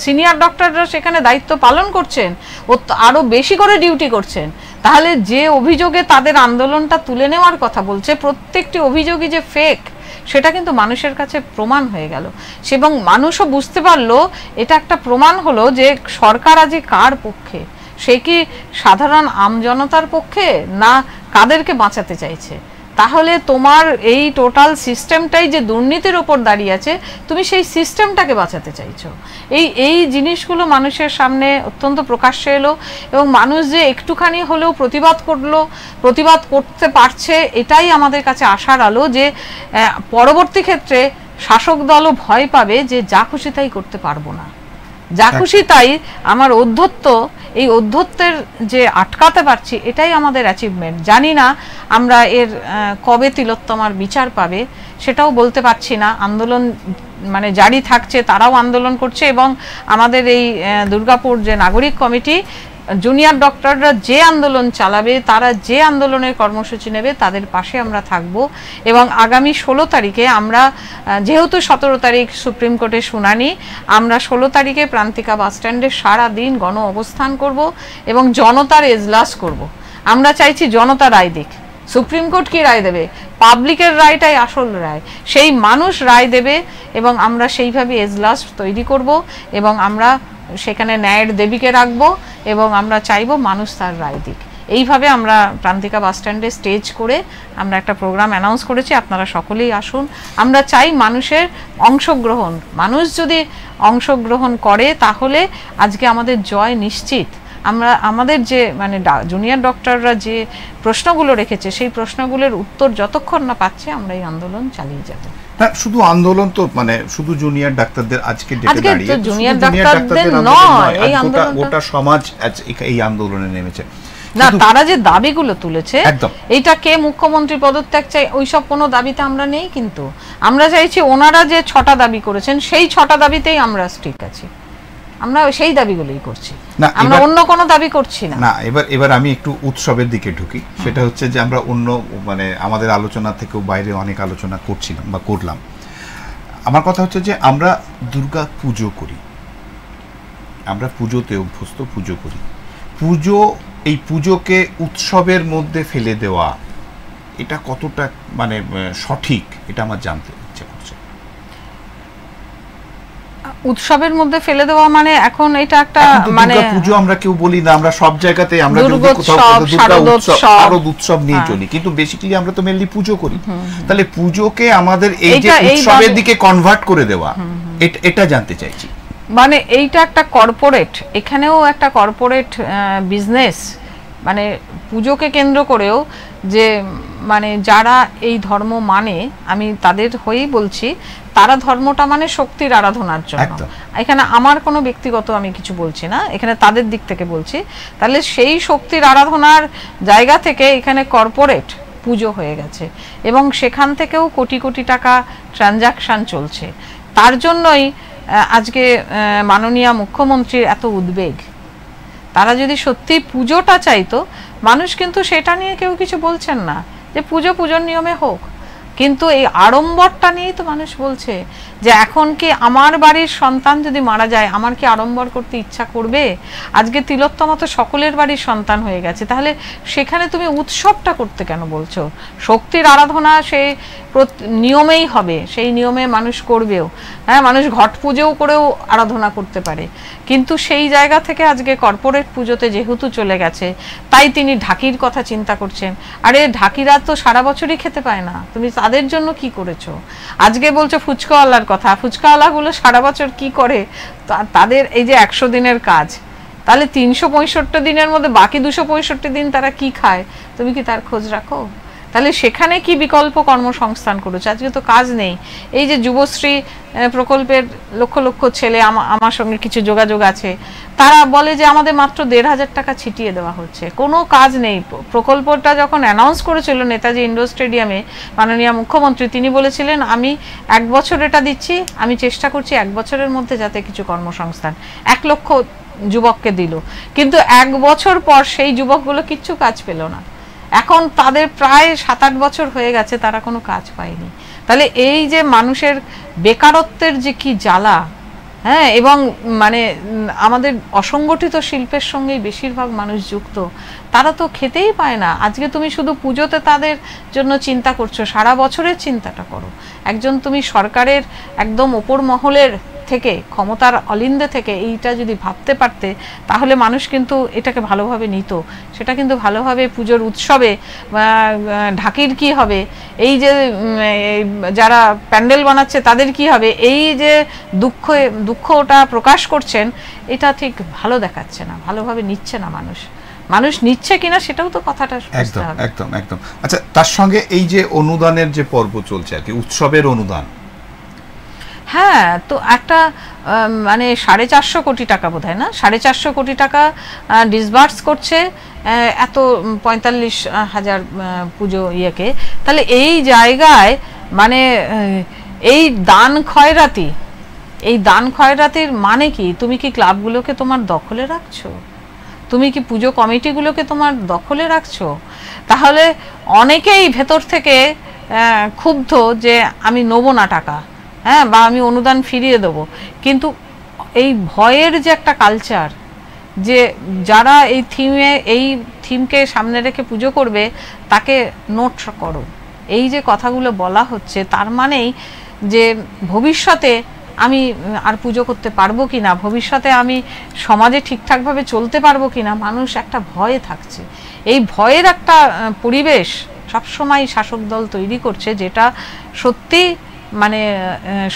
সিনিয়র ডক্টররা সেখানে দায়িত্ব পালন করছেন, ও আরো বেশি করে ডিউটি করছেন। তাহলে যে অভিযোগে তাদের আন্দোলনটা তুলে নেওয়ার কথা বলছে, প্রত্যেকটি অভিযোগই যে ফেক, সেটা কিন্তু মানুষের কাছে প্রমাণ হয়ে গেল, এবং মানুষও বুঝতে পারলো। এটা একটা প্রমাণ হলো যে সরকার আজকে কার পক্ষে, সে কি সাধারণ আমজনতার পক্ষে, না কাদেরকে বাঁচাতে চাইছে। তাহলে তোমার এই টোটাল সিস্টেমটাই যে দুর্নীতির ওপর দাঁড়িয়ে আছে, তুমি সেই সিস্টেমটাকে বাঁচাতে চাইছো। এই জিনিসগুলো মানুষের সামনে অত্যন্ত প্রকাশ্যে এলো, এবং মানুষ যে একটুখানি হলেও প্রতিবাদ করলো, প্রতিবাদ করতে পারছে, এটাই আমাদের কাছে আশার আলো যে পরবর্তী ক্ষেত্রে শাসক দলও ভয় পাবে যে যা খুশি তাই করতে পারবো না, যা খুশি তাই। আমার অধ্যত্ব, এই অধ্যত্বের যে আটকাতে পারছি, এটাই আমাদের অ্যাচিভমেন্ট। জানি না আমরা এর কবে তিলোত্তমার বিচার পাবে, সেটাও বলতে পারছি না। আন্দোলন মানে জারি থাকছে, তারাও আন্দোলন করছে, এবং আমাদের এই দুর্গাপুর যে নাগরিক কমিটি, জুনিয়র ডক্টররা যে আন্দোলন চালাবে, তারা যে আন্দোলনের কর্মসূচি নেবে, তাদের পাশে আমরা থাকব। এবং আগামী 16 তারিখে আমরা, যেহেতু 17 তারিখ সুপ্রিম কোর্টে শুনানি, আমরা 16 তারিখে প্রান্তিকা বাসস্ট্যান্ডে সারা দিন গণ অবস্থান করব এবং জনতার এজলাস করব। আমরা চাইছি জনতা রায় দিক। সুপ্রিম কোর্ট কি রায় দেবে? পাবলিকের রায়টাই আসল রায়, সেই মানুষ রায় দেবে, এবং আমরা সেইভাবে এজলাস তৈরি করব, এবং আমরা সেখানে ন্যায়ের দেবীকে রাখবো, এবং আমরা চাইবো মানুষ তার রায় দিক। এইভাবে আমরা প্রান্তিকা বাসস্ট্যান্ডে স্টেজ করে আমরা একটা প্রোগ্রাম অ্যানাউন্স করেছি, আপনারা সকলেই আসুন। আমরা চাই মানুষের অংশগ্রহণ। মানুষ যদি অংশগ্রহণ করে, তাহলে আজকে আমাদের জয় নিশ্চিত। আমরা আমাদের যে মানে জুনিয়র ডক্টররা যে প্রশ্নগুলো রেখেছে, সেই প্রশ্নগুলোর উত্তর যতক্ষণ না পাচ্ছে, আমরা এই আন্দোলন চালিয়ে যাব। না, শুধু আন্দোলন তো মানে শুধু জুনিয়র ডাক্তারদের আজকে ডেটে দাঁড়িয়ে জুনিয়র ডাক্তারদের নয়, এই আন্দোলন গোটা সমাজ এই আন্দোলনে নেমেছে। না, তারা যে দাবিগুলো তুলেছে, এইটা কে মুখ্যমন্ত্রী পদত্যাগ চাই, ওইসব কোনো দাবিতে আমরা নেই। কিন্তু আমরা চাইছি ওনারা যে 6টা দাবি করেছেন, সেই 6টা দাবিতেই আমরা ঠিক আছি, আমরা সেই দাবিগুলোই করছি, আমরা অন্য কোনো দাবি করছি না। না, এবার আমি একটু উৎসবের দিকে ঢুকি। সেটা হচ্ছে যে আমরা অন্য মানে আমাদের আলোচনা থেকেও বাইরে অনেক আলোচনা করছিলাম বা করলাম। আমার কথা হচ্ছে যে আমরা দুর্গা পুজো করি, আমরা পুজোতে অভ্যস্ত, পুজো করি। পুজো, এই পুজোকে উৎসবের মধ্যে ফেলে দেওয়া, এটা কতটা মানে সঠিক, এটা আমার জানতে ইচ্ছে করছে। উৎসবের মধ্যে ফেলে দেওয়া মানে এখন এটা একটা মানে পুজো আমরা কেউ বলি না, আমরা সব জায়গাতে আমরা উৎসব নিয়ে চলি, কিন্তু বেসিক্যালি আমরা তো মেনলি পুজো করি। তাহলে পুজোকে আমাদের এই যে উৎসবের দিকে কনভার্ট করে দেওয়া, এটা জানতে চাইছি। মানে এইটা একটা কর্পোরেট, এখানেও একটা কর্পোরেট বিজনেস, মানে পুজোকে কেন্দ্র করেও যে মানে যারা এই ধর্ম মানে, আমি তাদের হয়েই বলছি, তারা ধর্মটা মানে শক্তির আরাধনার জন্য। এখানে আমার কোনো ব্যক্তিগত আমি কিছু বলছি না, এখানে তাদের দিক থেকে বলছি। তাহলে সেই শক্তির আরাধনার জায়গা থেকে এখানে কর্পোরেট পুজো হয়ে গেছে, এবং সেখান থেকেও কোটি কোটি টাকা ট্রানজাকশন চলছে। তার জন্যই আজকে মাননীয় মুখ্যমন্ত্রীর এত উদ্বেগ। তারা যদি সত্যি পুজোটা চাইতো, মানুষ কিন্তু সেটা নিয়ে কেউ কিছু বলছেন না, যে পুজো পুজোর নিয়মে হোক। কিন্তু এই আড়ম্বরটা নিয়েই তো মানুষ বলছে যে এখন কি আমার বাড়ির সন্তান যদি মারা যায় আমার কি আড়ম্বর করতে ইচ্ছা করবে? আজকে তিলোত্তমা তো সকলের বাড়ির সন্তান হয়ে গেছে, তাহলে সেখানে তুমি উৎসবটা করতে কেন বলছো? শক্তির আরাধনা সেই নিয়মেই হবে, সেই নিয়মে মানুষ করবেও, হ্যাঁ, মানুষ ঘট পুজোও করেও আরাধনা করতে পারে, কিন্তু সেই জায়গা থেকে আজকে কর্পোরেট পুজোতে যেহেতু চলে গেছে তাই তিনি ঢাকির কথা চিন্তা করছেন। আরে ঢাকিরা তো সারা বছরই খেতে পায় না, তুমি তাদের জন্য কি করেছো? আজকে বলছো ফুচকাওয়ালার কথা, ফুচকাওয়ালাগুলো সারা বছর কি করে? তাদের এই যে 100 দিনের কাজ, তাহলে 365 দিনের মধ্যে বাকি 265 দিন তারা কি খায় তুমি কি তার খোঁজ রাখো? তাহলে সেখানে কি বিকল্প কর্মসংস্থান করেছে? আজকে তো কাজ নেই। এই যে যুবশ্রী প্রকল্পের লক্ষ লক্ষ ছেলে আমার সঙ্গে কিছু যোগাযোগ আছে, তারা বলে যে আমাদের মাত্র 1,500 টাকা ছিটিয়ে দেওয়া হচ্ছে, কোনো কাজ নেই। প্রকল্পটা যখন অ্যানাউন্স করেছিল নেতাজি ইন্ডোর স্টেডিয়ামে মাননীয় মুখ্যমন্ত্রী, তিনি বলেছিলেন আমি 1 বছর এটা দিচ্ছি, আমি চেষ্টা করছি 1 বছরের মধ্যে যাতে কিছু কর্মসংস্থান, 1 লক্ষ যুবককে দিল, কিন্তু 1 বছর পর সেই যুবকগুলো কিচ্ছু কাজ পেল না। এখন তাদের প্রায় 7-8 বছর হয়ে গেছে, তারা কোনো কাজ পায়নি। তাহলে এই যে মানুষের বেকারত্বের যে কি জ্বালা, হ্যাঁ, এবং মানে আমাদের অসংগঠিত শিল্পের সঙ্গেই বেশিরভাগ মানুষ যুক্ত, তারা তো খেতেই পায় না। আজকে তুমি শুধু পুজোতে তাদের জন্য চিন্তা করছো, সারা বছরের চিন্তাটা করো। একজন তুমি সরকারের একদম ওপর মহলের থেকে, ক্ষমতার অলিন্দে থেকে এইটা যদি ভাবতে পারতে, তাহলে মানুষ কিন্তু এটাকে ভালোভাবে নিত। সেটা কিন্তু ভালোভাবে পুজোর উৎসবে ঢাকির কি হবে, এই যে যারা প্যান্ডেল বানাচ্ছে তাদের কি হবে, এই যে দুঃখটা প্রকাশ করছেন, এটা ঠিক ভালো দেখাচ্ছে না, ভালোভাবে নিচ্ছে না মানুষ নিচ্ছে কিনা সেটাও তো কথাটা একদম একদম একদম। আচ্ছা, তার সঙ্গে এই যে অনুদানের যে পর্ব চলছে আর কি, উৎসবের অনুদান, হ্যাঁ, তো একটা মানে 450 কোটি টাকা বোধ হয় না, 450 কোটি টাকা ডিসবার্স করছে এত 45,000 পুজো ইয়েকে। তাহলে এই জায়গায় মানে এই দান খয়রাতির মানে কি? তুমি কি ক্লাবগুলোকে তোমার দখলে রাখছো? তুমি কি পুজো কমিটিগুলোকে তোমার দখলে রাখছো? তাহলে অনেকেই ভেতর থেকে ক্ষুব্ধ যে আমি নেবো না টাকা, হ্যাঁ, বা আমি অনুদান ফিরিয়ে দেবো, কিন্তু এই ভয়ের যে একটা কালচার, যে যারা এই থিমকে সামনে রেখে পুজো করবে তাকে নোট করো, এই যে কথাগুলো বলা হচ্ছে, তার মানেই যে ভবিষ্যতে আমি আর পুজো করতে পারবো কিনা, ভবিষ্যতে আমি সমাজে ঠিকঠাকভাবে চলতে পারবো কিনা, মানুষ একটা ভয়ে থাকছে। এই ভয়ের একটা পরিবেশ সবসময় শাসক দল তৈরি করছে, যেটা সত্যি মানে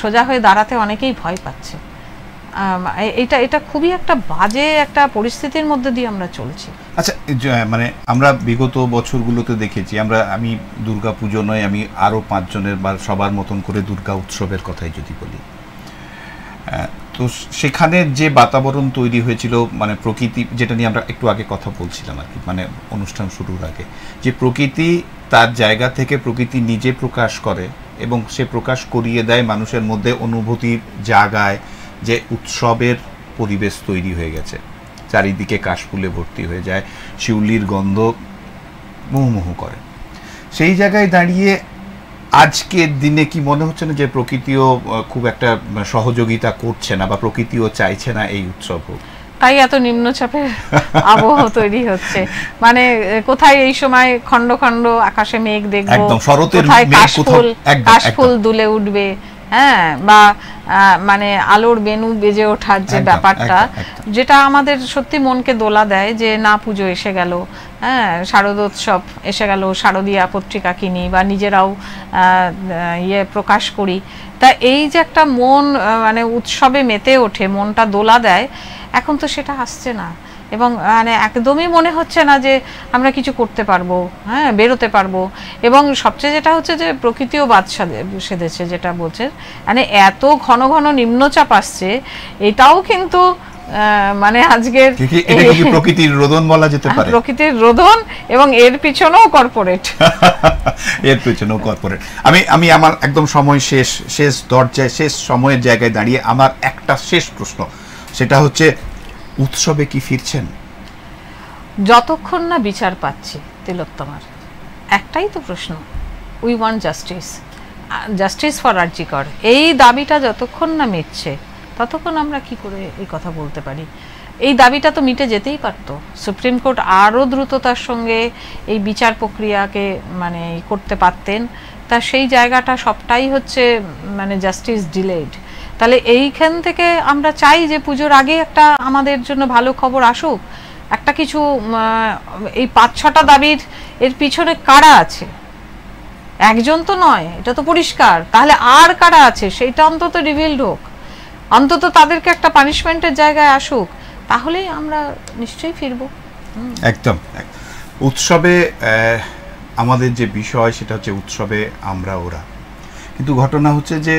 সোজা হয়ে দাঁড়াতে অনেকেই ভয় পাচ্ছে। এটা খুবই একটা বাজে একটা পরিস্থিতির মধ্যে দিয়ে আমরা চলছি। আচ্ছা, মানে আমরা বিগত বছরগুলোতে দেখেছি, আমি দুর্গা পুজো নয়, আমি আরও 5 জনের বা সবার মতন করে দুর্গা উৎসবের কথাই যদি বলি, তো সেখানে যে বাতাবরণ তৈরি হয়েছিল, মানে প্রকৃতি, যেটা নিয়ে আমরা একটু আগে কথা বলছিলাম আর কি, মানে অনুষ্ঠান শুরুর আগে, যে প্রকৃতি তার জায়গা থেকে প্রকৃতি নিজে প্রকাশ করে এবং সে প্রকাশ করিয়ে দেয় মানুষের মধ্যে, অনুভূতির জায়গায় যে উৎসবের পরিবেশ তৈরি হয়ে গেছে, চারিদিকে কাশফুলে ভর্তি হয়ে যায়, শিউলির গন্ধ মুহুমুহু করে। সেই জায়গায় দাঁড়িয়ে আজকের দিনে কি মনে হচ্ছে না যে প্রকৃতিও খুব একটা সহযোগিতা করছে না, বা প্রকৃতিও চাইছে না এই উৎসব হোক? তাই এত নিম্নচাপের আবহ তৈরি হচ্ছে। মানে কোথায় এই সময় খণ্ড খণ্ড আকাশে মেঘ দেখবো, কোথায় কাশফুল দুলে উঠবে, হ্যাঁ, বা মানে আলোর বেনু বেজে ওঠার যে ব্যাপারটা, যেটা আমাদের সত্যি মনকে দোলা দেয় যে না, পুজো এসে গেল, হ্যাঁ, শারদোৎসব এসে গেল, শারদীয়া পত্রিকা কিনি বা নিজেরাও প্রকাশ করি। তা এই যে একটা মন মানে উৎসবে মেতে ওঠে, মনটা দোলা দেয়, এখন তো সেটা আসছে না, এবং মানে একদমই মনে হচ্ছে না যে আমরা কিছু করতে পারবো, হ্যাঁ, বেরোতে পারবো। এবং সবচেয়ে যেটা হচ্ছে যে প্রকৃতিও বাদ সেধেছে, যেটা বলছে, মানে এত ঘন ঘন নিম্নচাপ আসছে, এটাও কিন্তু মানে আজকের প্রকৃতির রোদন বলা যেতে পারে, প্রকৃতির রোদন, এবং এর পিছনেও কর্পোরেট, আমি আমার একদম সময় শেষ দরজায়, শেষ সময়ের জায়গায় দাঁড়িয়ে আমার একটা শেষ প্রশ্ন, সেটা হচ্ছে উৎসবে কি ফিরছেন? যতক্ষণ না বিচার পাচ্ছি তিলোত্তমার, একটাই তো প্রশ্ন, we want justice. Justice for RG Kar, এই দাবিটা যতক্ষণ না মিটছে ততক্ষণ আমরা কি করে এই কথা বলতে পারি? এই দাবিটা তো মিটে যেতেই পারতো। সুপ্রিম কোর্ট আরও দ্রুততার সঙ্গে এই বিচার প্রক্রিয়াকে মানে করতে পারতেন, তা সেই জায়গাটা সবটাই হচ্ছে মানে জাস্টিস ডিলেড। তাহলে এইখান থেকে আমরা চাই যে পুজোর আগে একটা আমাদের জন্য ভালো খবর আসুক, একটা কিছু এই 5-6টা দাবির এর পিছনে কারা আছে, একজন তো নয়, এটা তো পরিষ্কার। তাহলে আর কারা আছে সেইটা অন্তত রিভিলড হোক, অন্তত তাদেরকে একটা পানিশমেন্টের জায়গায় আসুক, তাহলেই আমরা নিশ্চয়ই ফিরবো। একদম। উৎসবে আমাদের যে বিষয় সেটা হচ্ছে উৎসবে আমরা ওরা, কিন্তু ঘটনা হচ্ছে যে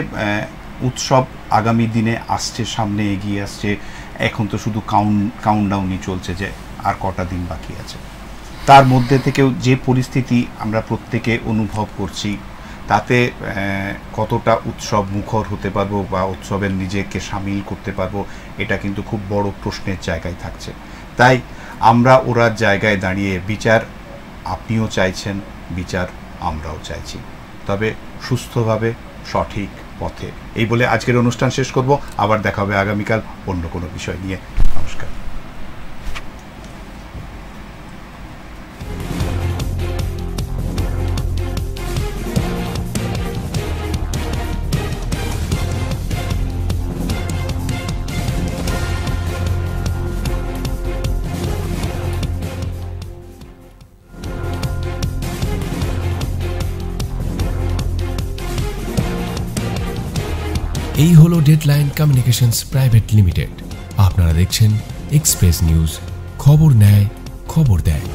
উৎসব আগামী দিনে আসছে, সামনে এগিয়ে আসছে। এখন তো শুধু কাউন্টডাউনই চলছে যে আর কটা দিন বাকি আছে। তার মধ্যে থেকেও যে পরিস্থিতি আমরা প্রত্যেকে অনুভব করছি, তাতে কতটা উৎসব মুখর হতে পারবো বা উৎসবের নিজেকে সামিল করতে পারবো, এটা কিন্তু খুব বড় প্রশ্নের জায়গায় থাকছে। তাই আমরা ওরার জায়গায় দাঁড়িয়ে বিচার আপনিও চাইছেন, বিচার আমরাও চাইছি, তবে সুস্থভাবে সঠিক পথে। এই বলে আজকের অনুষ্ঠান শেষ করব। আবার দেখা হবে আগামীকাল অন্য কোনো বিষয় নিয়ে। নমস্কার। এই হলো ডেডলাইন কমিউনিকেশনস প্রাইভেট লিমিটেড। আপনারা দেখছেন এক্সপ্রেস নিউজ, খবর নেয়, খবর দেয়।